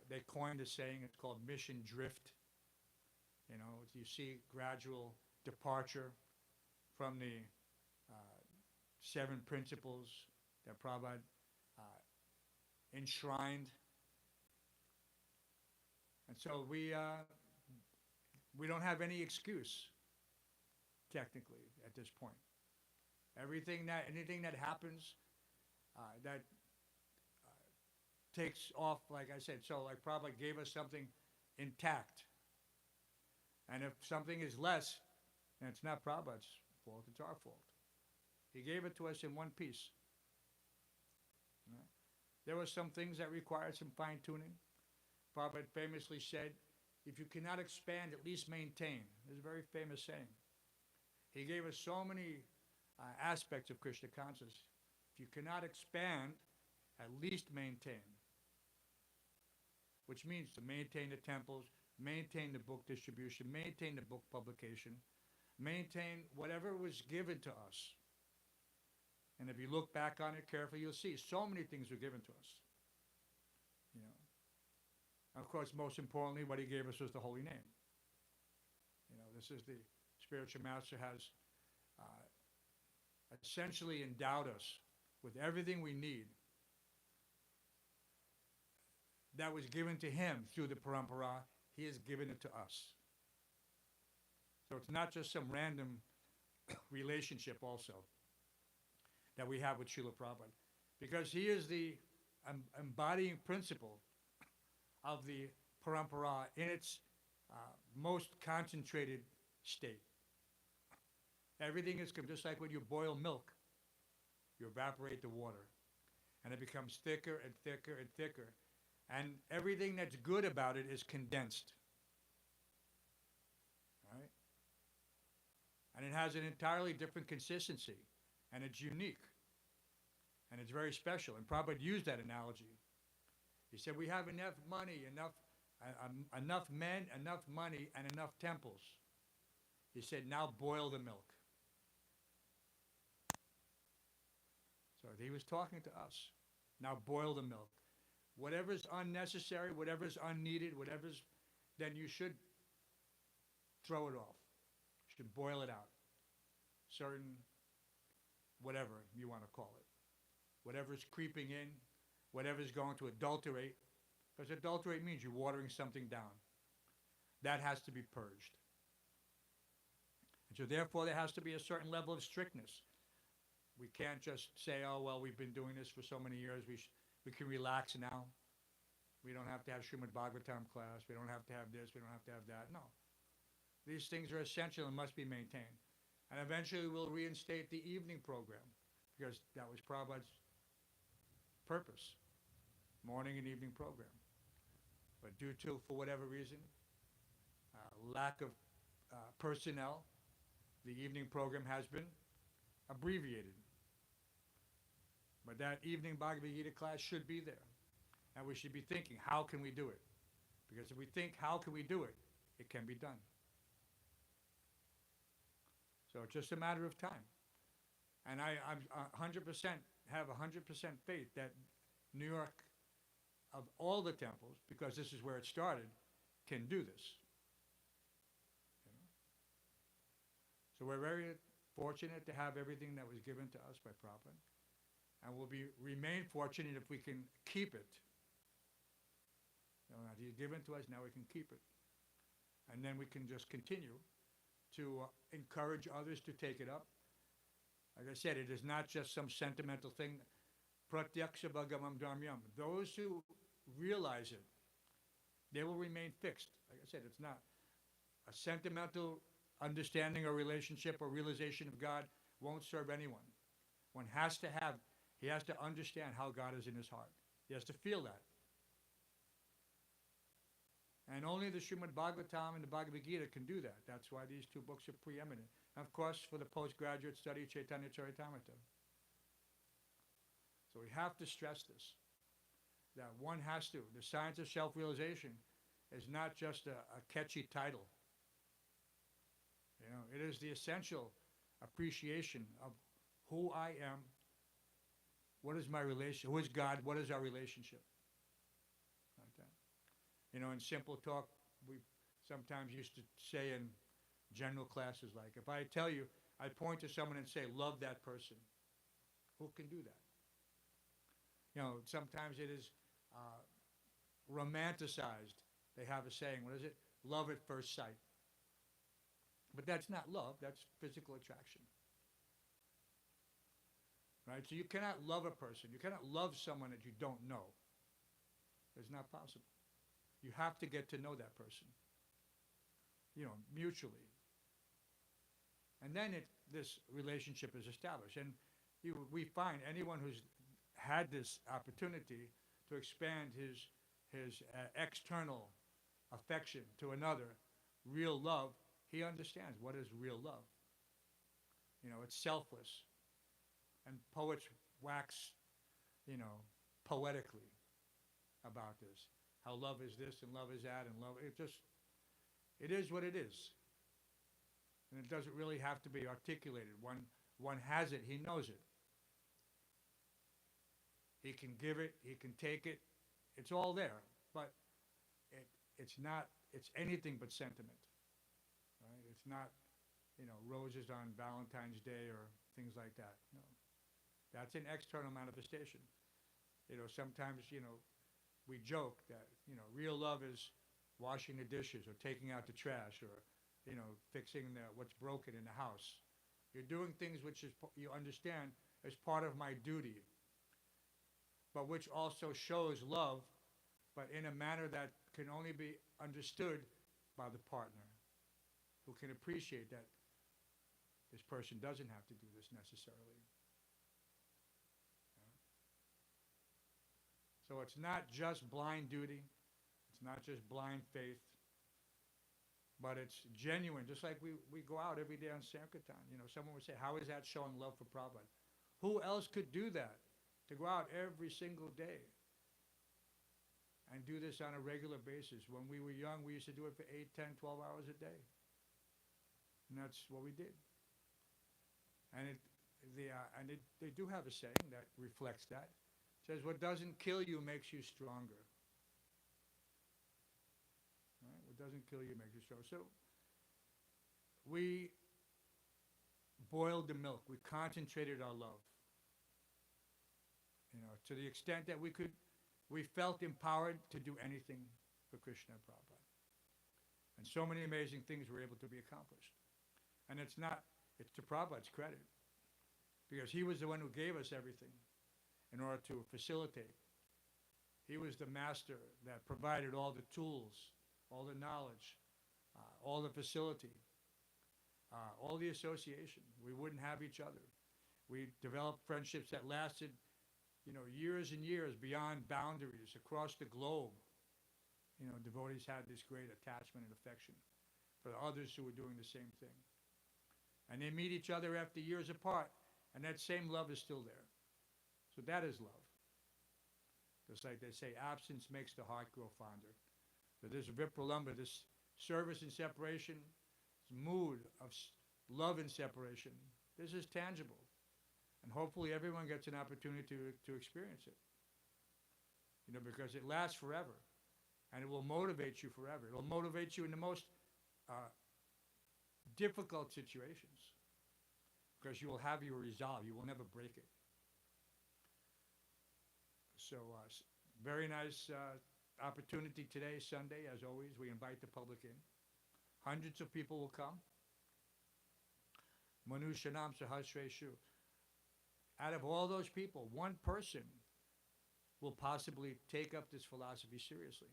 Speaker 1: They coined a saying, it's called mission drift. You know, you see gradual departure from the 7 principles that Prabhupada enshrined. And so we don't have any excuse, technically, at this point. Anything that happens that takes off, like I said, so like Prabhupada gave us something intact. And if something is less, then it's not Prabhupada's fault, it's our fault. He gave it to us in one piece. You know? There were some things that required some fine-tuning. Prabhupada famously said, if you cannot expand, at least maintain. It's a very famous saying. He gave us so many aspects of Krishna consciousness. If you cannot expand, at least maintain. Which means to maintain the temples, maintain the book distribution, maintain the book publication, maintain whatever was given to us. And if you look back on it carefully, you'll see so many things were given to us. You know, of course, most importantly, what he gave us was the holy name. You know, this is the spiritual master has essentially endowed us with everything we need that was given to him through the parampara. He has given it to us. So it's not just some random relationship also that we have with Srila Prabhupada, because he is the embodying principle of the parampara in its most concentrated state. Everything is just like when you boil milk. you evaporate the water. And it becomes thicker and thicker and thicker. And everything that's good about it is condensed. Right? And it has an entirely different consistency. And it's unique. And it's very special. And Prabhupada used that analogy. He said, we have enough money, enough men, enough money, and enough temples. He said, now boil the milk. So he was talking to us. Now boil the milk. Whatever's unnecessary, whatever's unneeded, then you should throw it off. You should boil it out. Certain, whatever you want to call it. Whatever's creeping in, whatever's going to adulterate, because adulterate means you're watering something down. That has to be purged. And so therefore there has to be a certain level of strictness. We can't just say, oh, well, we've been doing this for so many years, we can relax now. We don't have to have Srimad Bhagavatam class, we don't have to have this, we don't have to have that. No. These things are essential and must be maintained. And eventually we'll reinstate the evening program, because that was Prabhupada's purpose, morning and evening program. But due to, for whatever reason, lack of personnel, the evening program has been abbreviated. But that evening Bhagavad Gita class should be there. And we should be thinking, how can we do it? Because if we think, how can we do it, it can be done. So it's just a matter of time. And I'm 100%, have 100% faith that New York, of all the temples, because this is where it started, can do this. You know? So we're very fortunate to have everything that was given to us by Prabhupada. And we'll remain fortunate if we can keep it. You know, he's given to us, now we can keep it. And then we can just continue to encourage others to take it up. Like I said, it is not just some sentimental thing. Pratyaksha bhagamam dharmyam. Those who realize it, they will remain fixed. Like I said, it's not a sentimental understanding or relationship or realization of God won't serve anyone. One has to have, he has to understand how God is in his heart. He has to feel that. And only the Srimad Bhagavatam and the Bhagavad Gita can do that. That's why these two books are preeminent. And of course, for the postgraduate study, Caitanya-caritāmṛta. So we have to stress this, that one has to. The science of self-realization is not just a catchy title. You know, it is the essential appreciation of who I am, what is my relation, who is God, what is our relationship. Like that. You know, in simple talk, we sometimes used to say in general classes, like, if I tell you, I point to someone and say, love that person, who can do that? You know, sometimes it is romanticized. They have a saying, what is it? Love at first sight. But that's not love, that's physical attraction. Right? So you cannot love a person. You cannot love someone that you don't know. It's not possible. You have to get to know that person, you know, mutually. And then this relationship is established. And we find anyone who's had this opportunity to expand his external affection to another, real love, he understands what is real love. You know, it's selfless. And poets wax, you know, poetically about this. How love is this and love is that and love, it is what it is. And it doesn't really have to be articulated. One has it, he knows it. He can give it, he can take it, it's all there. But it's anything but sentiment. Right? It's not, you know, roses on Valentine's Day or things like that. No. That's an external manifestation. You know, sometimes, you know, we joke that, you know, real love is washing the dishes or taking out the trash or, you know, fixing what's broken in the house. You're doing things which you understand as part of my duty, but which also shows love, but in a manner that can only be understood by the partner, who can appreciate that this person doesn't have to do this necessarily. So it's not just blind duty. It's not just blind faith. But it's genuine, just like we go out every day on Sankirtan. You know, someone would say, how is that showing love for Prabhupada? Who else could do that? To go out every single day and do this on a regular basis. When we were young, we used to do it for 8, 10, 12 hours a day. And that's what we did. And they do have a saying that reflects that. It says, what doesn't kill you makes you stronger. Right? What doesn't kill you makes you stronger. So we boiled the milk. We concentrated our love. You know, to the extent that we felt empowered to do anything for Krishna and Prabhupada. And so many amazing things were able to be accomplished. And it's to Prabhupada's credit, because he was the one who gave us everything in order to facilitate. He was the master that provided all the tools, all the knowledge, all the facility, all the association. We wouldn't have each other. We developed friendships that lasted, you know, years and years beyond boundaries across the globe. You know, devotees had this great attachment and affection for others who were doing the same thing. And they meet each other after years apart, and that same love is still there. So that is love. Just like they say, absence makes the heart grow fonder. So this Vipralamba, this service in separation, this mood of love in separation, this is tangible. And hopefully everyone gets an opportunity to experience it. You know, because it lasts forever. And it will motivate you forever. It will motivate you in the most difficult situations. Because you will have your resolve. You will never break it. So, very nice opportunity today, Sunday, as always. We invite the public in. Hundreds of people will come. Manushanam Sahasreshu. Out of all those people, one person will possibly take up this philosophy seriously.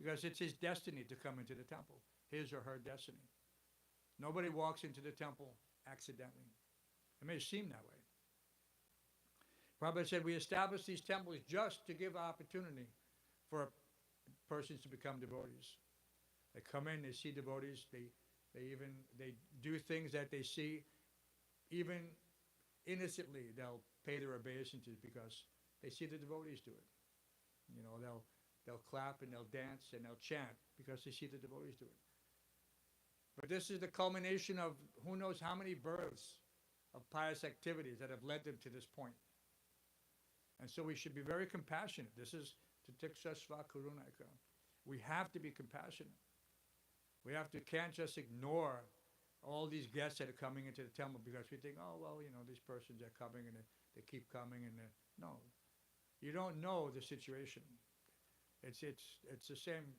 Speaker 1: Because it's his destiny to come into the temple. His or her destiny. Nobody walks into the temple accidentally. It may seem that way. Prabhupada said, we established these temples just to give opportunity for persons to become devotees. They come in, they see devotees, they do things that they see, even innocently, they'll pay their obeisances because they see the devotees do it. You know, they'll clap and they'll dance and they'll chant because they see the devotees do it. But this is the culmination of who knows how many births of pious activities that have led them to this point. And so we should be very compassionate. This is Titiksha Karunaika. We have to be compassionate. Can't just ignore all these guests that are coming into the temple because we think, oh, well, you know, these persons are coming and they keep coming. No, you don't know the situation. It's the same.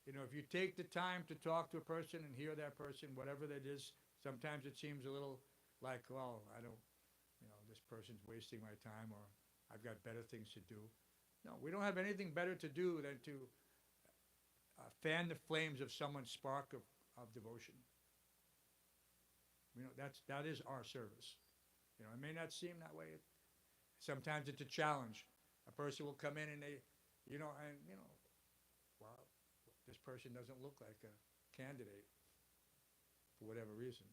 Speaker 1: You know, if you take the time to talk to a person and hear that person, whatever that is, sometimes it seems a little like, well, I don't, you know, this person's wasting my time or I've got better things to do. No, we don't have anything better to do than to fan the flames of someone's spark of devotion. You know, that is our service. You know, it may not seem that way. Sometimes it's a challenge. A person will come in and wow, this person doesn't look like a candidate for whatever reason.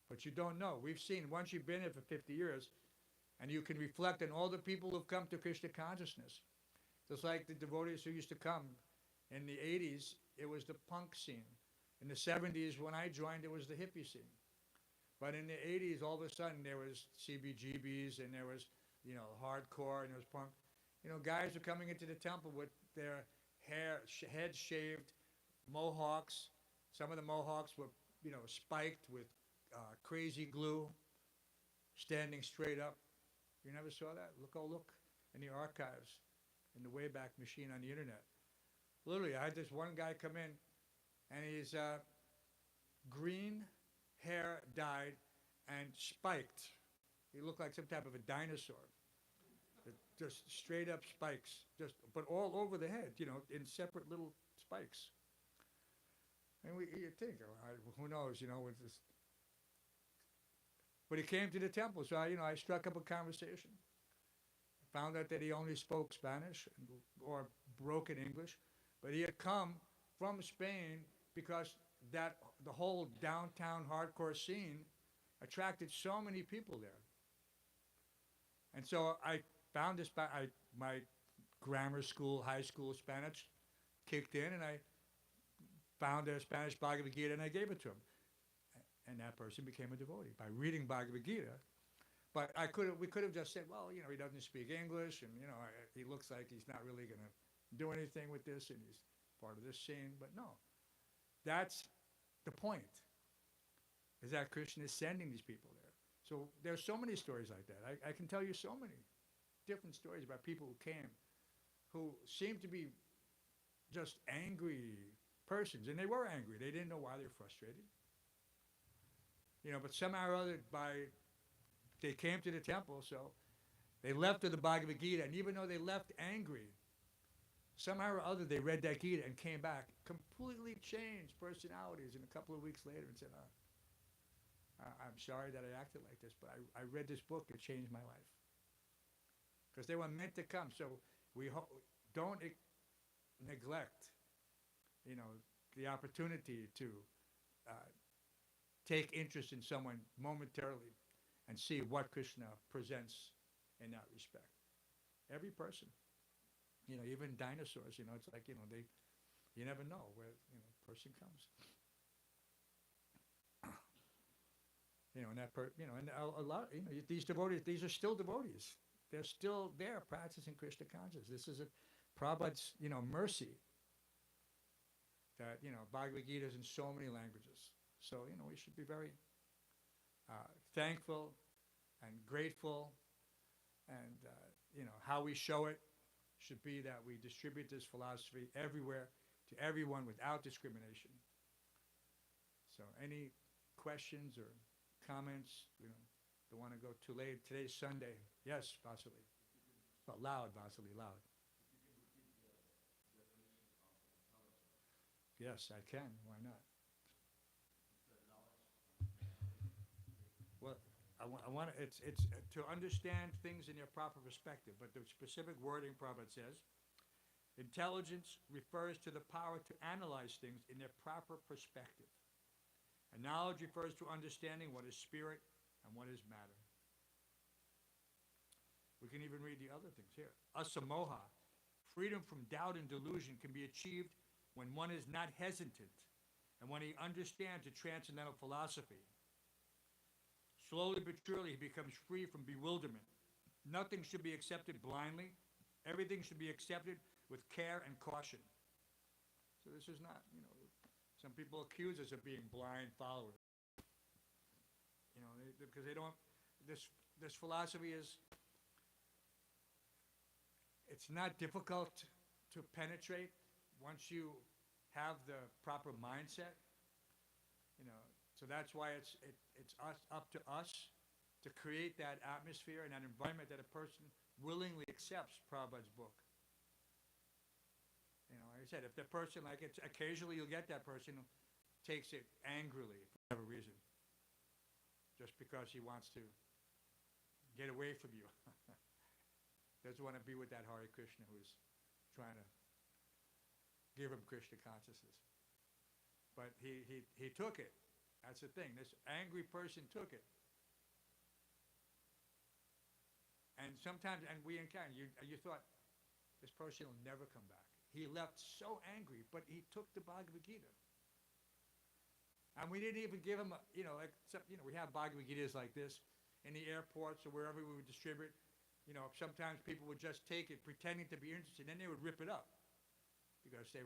Speaker 1: But you don't know. We've seen, once you've been here for 50 years, and you can reflect on all the people who've come to Krishna consciousness. Just like the devotees who used to come. In the 80s, it was the punk scene. In the 70s, when I joined, it was the hippie scene. But in the 80s, all of a sudden, there was CBGBs, and there was, you know, hardcore, and there was punk. You know, guys were coming into the temple with their heads shaved, mohawks. Some of the mohawks were, you know, spiked with crazy glue, standing straight up. You never saw that? Look in the archives, in the Wayback Machine on the internet. Literally, I had this one guy come in, and he's green hair dyed and spiked. He looked like some type of a dinosaur. Just straight up spikes, but all over the head, you know, in separate little spikes. And you think, who knows, you know, with this. But he came to the temple, so I struck up a conversation. found out that he only spoke Spanish or broken English, but he had come from Spain because the whole downtown hardcore scene attracted so many people there. And so I found this, my grammar school, high school Spanish kicked in, and I found a Spanish Bhagavad Gita, and I gave it to him. And that person became a devotee by reading Bhagavad Gita. But we could have just said, well, he doesn't speak English, and, he looks like he's not really going to do anything with this, and he's part of this scene. But no, that's the point, is that Krishna is sending these people there. So there's so many stories like that. I can tell you so many different stories about people who came, who seemed to be just angry persons, and they were angry. They didn't know why they were frustrated. But somehow or other, they came to the temple, so they left with the Bhagavad Gita, and even though they left angry, somehow or other they read that Gita and came back, completely changed personalities, and a couple of weeks later and said, I'm sorry that I acted like this, but I read this book, it changed my life. Because they were meant to come, so we don't neglect, the opportunity to take interest in someone momentarily and see what Krishna presents in that respect. Every person, even dinosaurs, it's like, you never know where, a person comes. And a lot, these devotees, these are still devotees. They're still there practicing Krishna consciousness. This is Prabhupada's, mercy that, Bhagavad Gita is in so many languages. So, we should be very thankful and grateful, and, how we show it should be that we distribute this philosophy everywhere to everyone without discrimination. So any questions or comments? Don't want to go too late. Today's Sunday. Yes, Vasily. But loud, Vasily, loud. Yes, I can. Why not? Well, I want it's to understand things in their proper perspective, but the specific wording Prabhupada says, intelligence refers to the power to analyze things in their proper perspective. And knowledge refers to understanding what is spirit and what is matter. We can even read the other things here. Asamoha, freedom from doubt and delusion, can be achieved when one is not hesitant and when he understands the transcendental philosophy. Slowly but surely he becomes free from bewilderment. Nothing should be accepted blindly. Everything should be accepted with care and caution. So this is not, some people accuse us of being blind followers. Because they don't, this philosophy is, it's not difficult to penetrate once you have the proper mindset, So that's why it's up to us to create that atmosphere and that environment that a person willingly accepts Prabhupada's book. Like I said, if the person, occasionally you'll get that person who takes it angrily for whatever reason, just because he wants to get away from you. Doesn't want to be with that Hare Krishna who's trying to give him Krishna consciousness. But he took it. That's the thing. This angry person took it. And sometimes, and we encounter, you thought, this person will never come back. He left so angry, but he took the Bhagavad Gita. And we didn't even give him, we have Bhagavad Gitas like this in the airports or wherever we would distribute. Sometimes people would just take it pretending to be interested, and then they would rip it up because they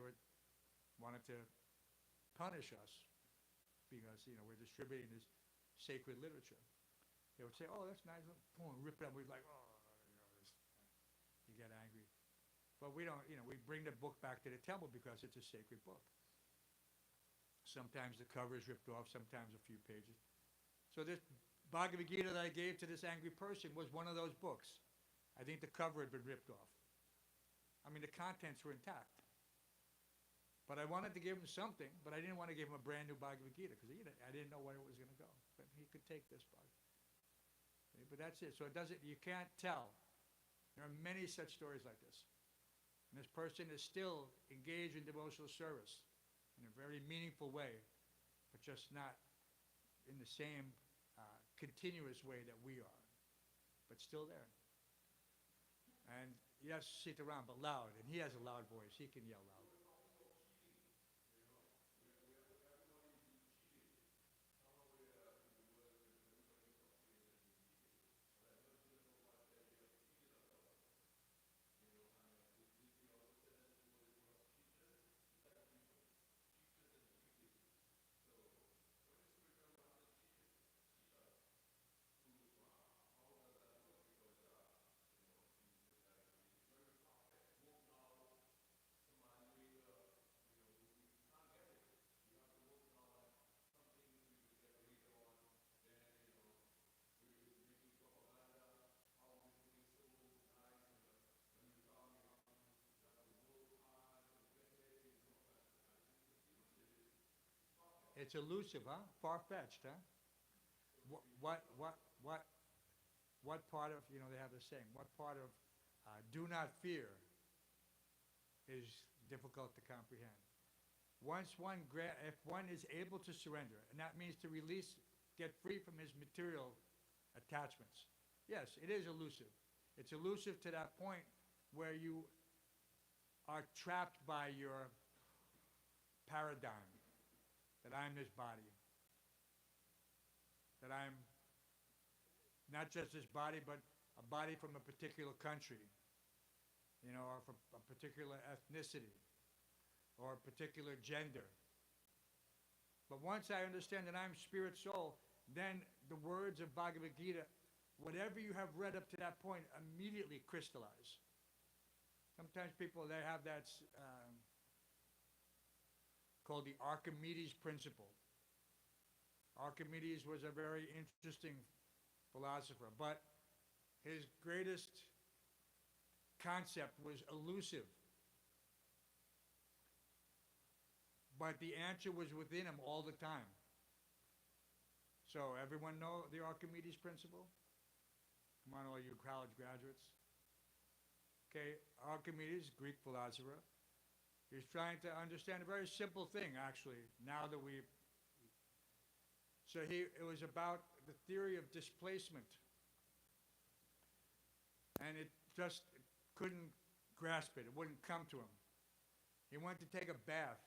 Speaker 1: wanted to punish us because, we're distributing this sacred literature. They would say, oh, that's nice. Boom, rip it up. We'd like, you get angry. But we don't, we bring the book back to the temple because it's a sacred book. Sometimes the cover is ripped off, sometimes a few pages. So this Bhagavad Gita that I gave to this angry person was one of those books. I think the cover had been ripped off. The contents were intact. But I wanted to give him something, but I didn't want to give him a brand new Bhagavad Gita because I didn't know where it was going to go. But he could take this Bhagavad. But that's it. So you can't tell There are many such stories like this. And this person is still engaged in devotional service in a very meaningful way, but just not in the same continuous way that we are, but still there. And yes, sit around, but loud, and he has a loud voice. He can yell loud. It's elusive, huh? Far-fetched, huh? What part of, they have the saying, what part of do not fear is difficult to comprehend. If one is able to surrender, and that means to release, get free from his material attachments. Yes, it is elusive. It's elusive to that point where you are trapped by your paradigm. That I'm this body. That I'm not just this body, but a body from a particular country, or from a particular ethnicity, or a particular gender. But once I understand that I'm spirit soul, then the words of Bhagavad Gita, whatever you have read up to that point, immediately crystallize. Sometimes people, they have that called the Archimedes principle. Archimedes was a very interesting philosopher, but his greatest concept was elusive. But the answer was within him all the time. So everyone know the Archimedes principle? Come on, all you college graduates. Okay, Archimedes, Greek philosopher, he's trying to understand a very simple thing, actually, now that it was about the theory of displacement. And it just couldn't grasp it. It wouldn't come to him. He went to take a bath.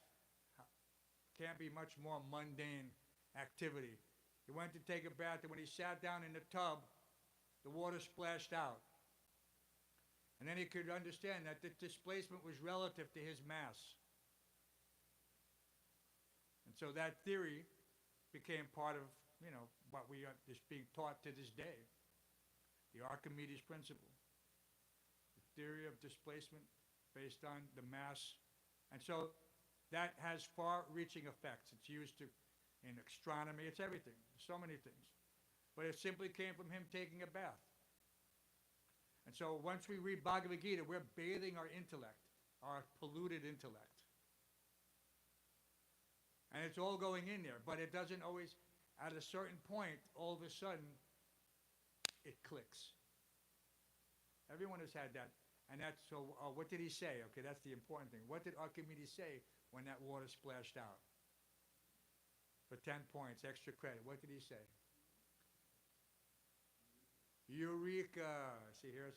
Speaker 1: Can't be much more mundane activity. He went to take a bath, and when he sat down in the tub, the water splashed out. And then he could understand that the displacement was relative to his mass. And so that theory became part of, what we are just being taught to this day. The Archimedes principle. The theory of displacement based on the mass. And so that has far-reaching effects. It's used in astronomy. It's everything. So many things. But it simply came from him taking a bath. And so once we read Bhagavad Gita, we're bathing our intellect, our polluted intellect. And it's all going in there, but it doesn't always, at a certain point, all of a sudden, it clicks. Everyone has had that. And that's, so what did he say? Okay, that's the important thing. What did Archimedes say when that water splashed out? For 10 points, extra credit. What did he say? Eureka! See, here's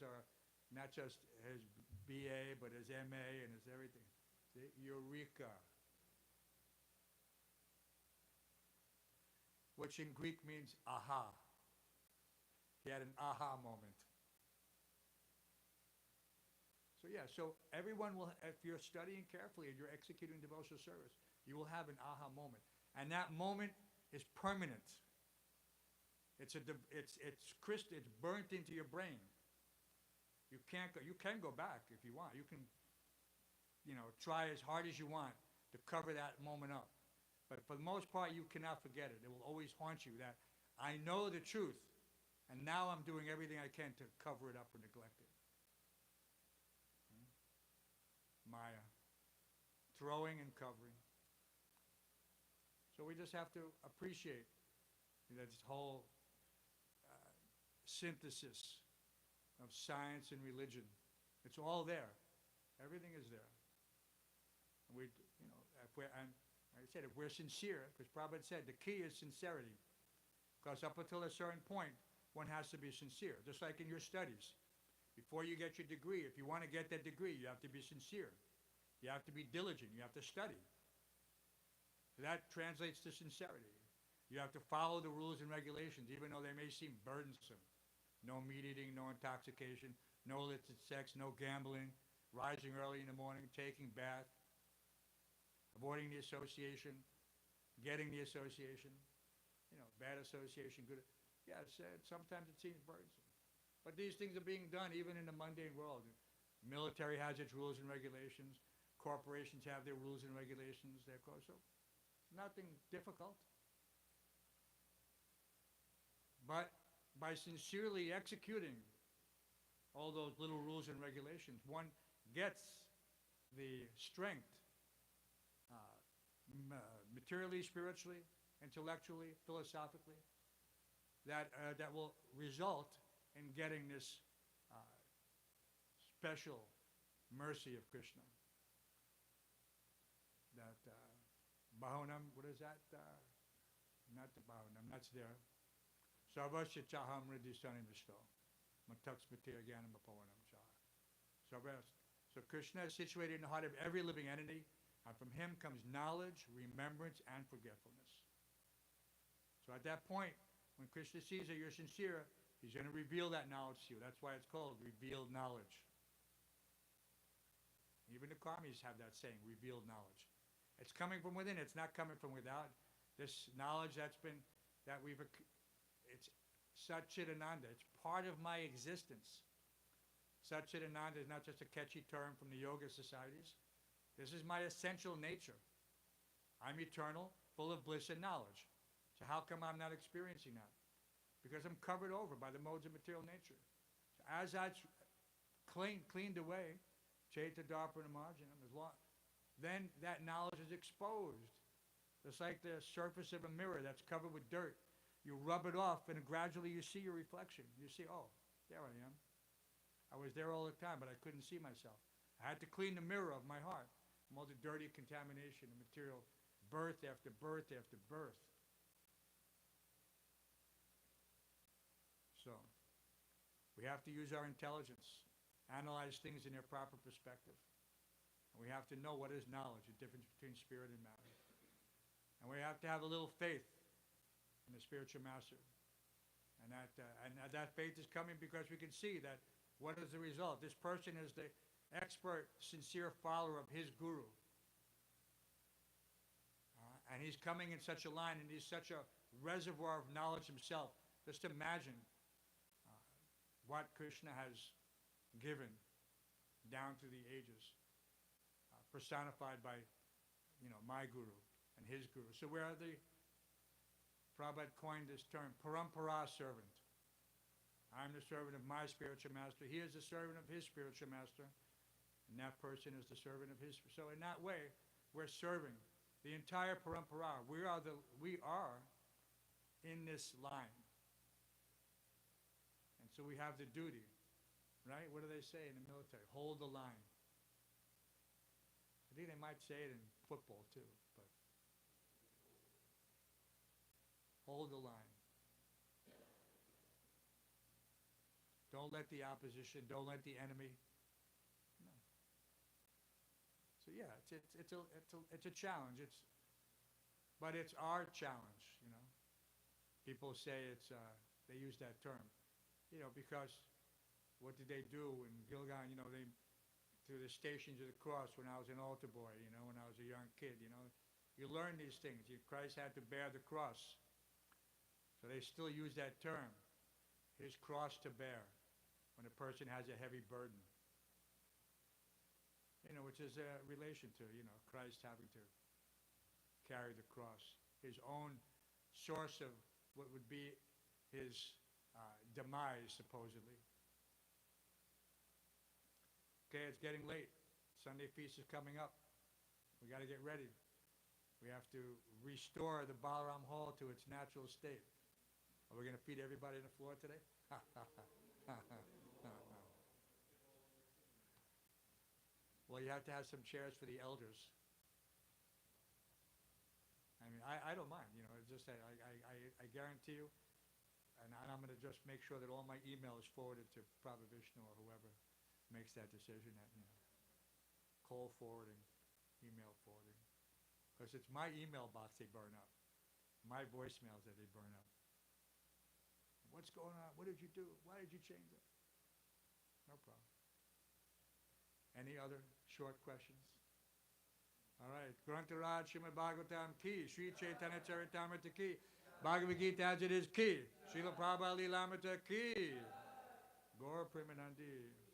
Speaker 1: not just his BA, but his MA and his everything. See, Eureka. Which in Greek means aha. He had an aha moment. So everyone will, if you're studying carefully and you're executing devotional service, you will have an aha moment. And that moment is permanent. It's burnt into your brain. You can go back if you want. You can, try as hard as you want to cover that moment up. But for the most part, you cannot forget it. It will always haunt you that I know the truth, and now I'm doing everything I can to cover it up or neglect it. Maya. Throwing and covering. So we just have to appreciate this whole synthesis of science and religion. It's all there. Everything is there. And we, you know, and like I said, if we're sincere, because Prabhupada said the key is sincerity. Because up until a certain point, one has to be sincere. Just like in your studies. Before you get your degree, if you want to get that degree, you have to be sincere. You have to be diligent. You have to study. So that translates to sincerity. You have to follow the rules and regulations, even though they may seem burdensome. No meat eating, no intoxication, no illicit sex, no gambling, rising early in the morning, taking bath, avoiding the association, getting the association, you know, bad association, good. Yes, sometimes it seems burdensome. But these things are being done even in the mundane world. The military has its rules and regulations. Corporations have their rules and regulations. So nothing difficult. But by sincerely executing all those little rules and regulations, one gets the strength, materially, spiritually, intellectually, philosophically, that will result in getting this special mercy of Krishna. That Bahonam, what is that? Not the Bahonam, that's there. Sarvasya Chaham Ridhisani Vishto. Matakspatir Gyanam Apavanam Chaha. So Krishna is situated in the heart of every living entity, and from him comes knowledge, remembrance, and forgetfulness. So at that point, when Krishna sees that you're sincere, he's going to reveal that knowledge to you. That's why it's called revealed knowledge. Even the karmis have that saying, revealed knowledge. It's coming from within. It's not coming from without. This knowledge it's Satchidananda. It's part of my existence. Satchidananda is not just a catchy term from the yoga societies. This is my essential nature. I'm eternal, full of bliss and knowledge. So how come I'm not experiencing that? Because I'm covered over by the modes of material nature. So as that's cleaned away, Chaita Dharpana Marjanam, then that knowledge is exposed. It's like the surface of a mirror that's covered with dirt. You rub it off and gradually you see your reflection. You see, oh, there I am. I was there all the time, but I couldn't see myself. I had to clean the mirror of my heart from all the dirty contamination and material, birth after birth after birth. So, we have to use our intelligence, analyze things in their proper perspective. And we have to know what is knowledge, the difference between spirit and matter. And we have to have a little faith in the spiritual master. And that faith is coming because we can see that what is the result? This person is the expert, sincere follower of his guru. And he's coming in such a line, and he's such a reservoir of knowledge himself. Just imagine what Krishna has given down through the ages, personified by, my guru and his guru. So where are Prabhupada coined this term, parampara servant. I'm the servant of my spiritual master. He is the servant of his spiritual master. And that person is the servant of his. So in that way, we're serving the entire parampara. We are in this line. And so we have the duty, right? What do they say in the military? Hold the line. I think they might say it in football too, but hold the line. Don't let the opposition, don't let the enemy. No. So yeah, it's a challenge. But it's our challenge, People say they use that term, because what did they do in Gilgan? They through the Stations of the Cross when I was an altar boy, when I was a young kid, You learn these things. Christ had to bear the cross. So they still use that term, his cross to bear, when a person has a heavy burden. Which is a relation to, Christ having to carry the cross. His own source of what would be his demise, supposedly. Okay, it's getting late. Sunday feast is coming up. We got to get ready. We have to restore the Balaram Hall to its natural state. Are we going to feed everybody on the floor today? Well, you have to have some chairs for the elders. I mean, I don't mind, you know, it's just that I guarantee you, and I'm going to just make sure that all my email is forwarded to Prabhu Vishnu or whoever makes that decision, that, you know, call forwarding, email forwarding. Because it's my email box they burn up. My voicemails that they burn up. What's going on? What did you do? Why did you change it? No problem. Any other short questions? All right. Grantaraj Srimad Bhagavatam ki, Śrī Caitanya-caritāmṛta ki, Bhagavad Gita as it is ki, Śrīla Prabhupada Ādi-līlā ki, Gaura Premanandi.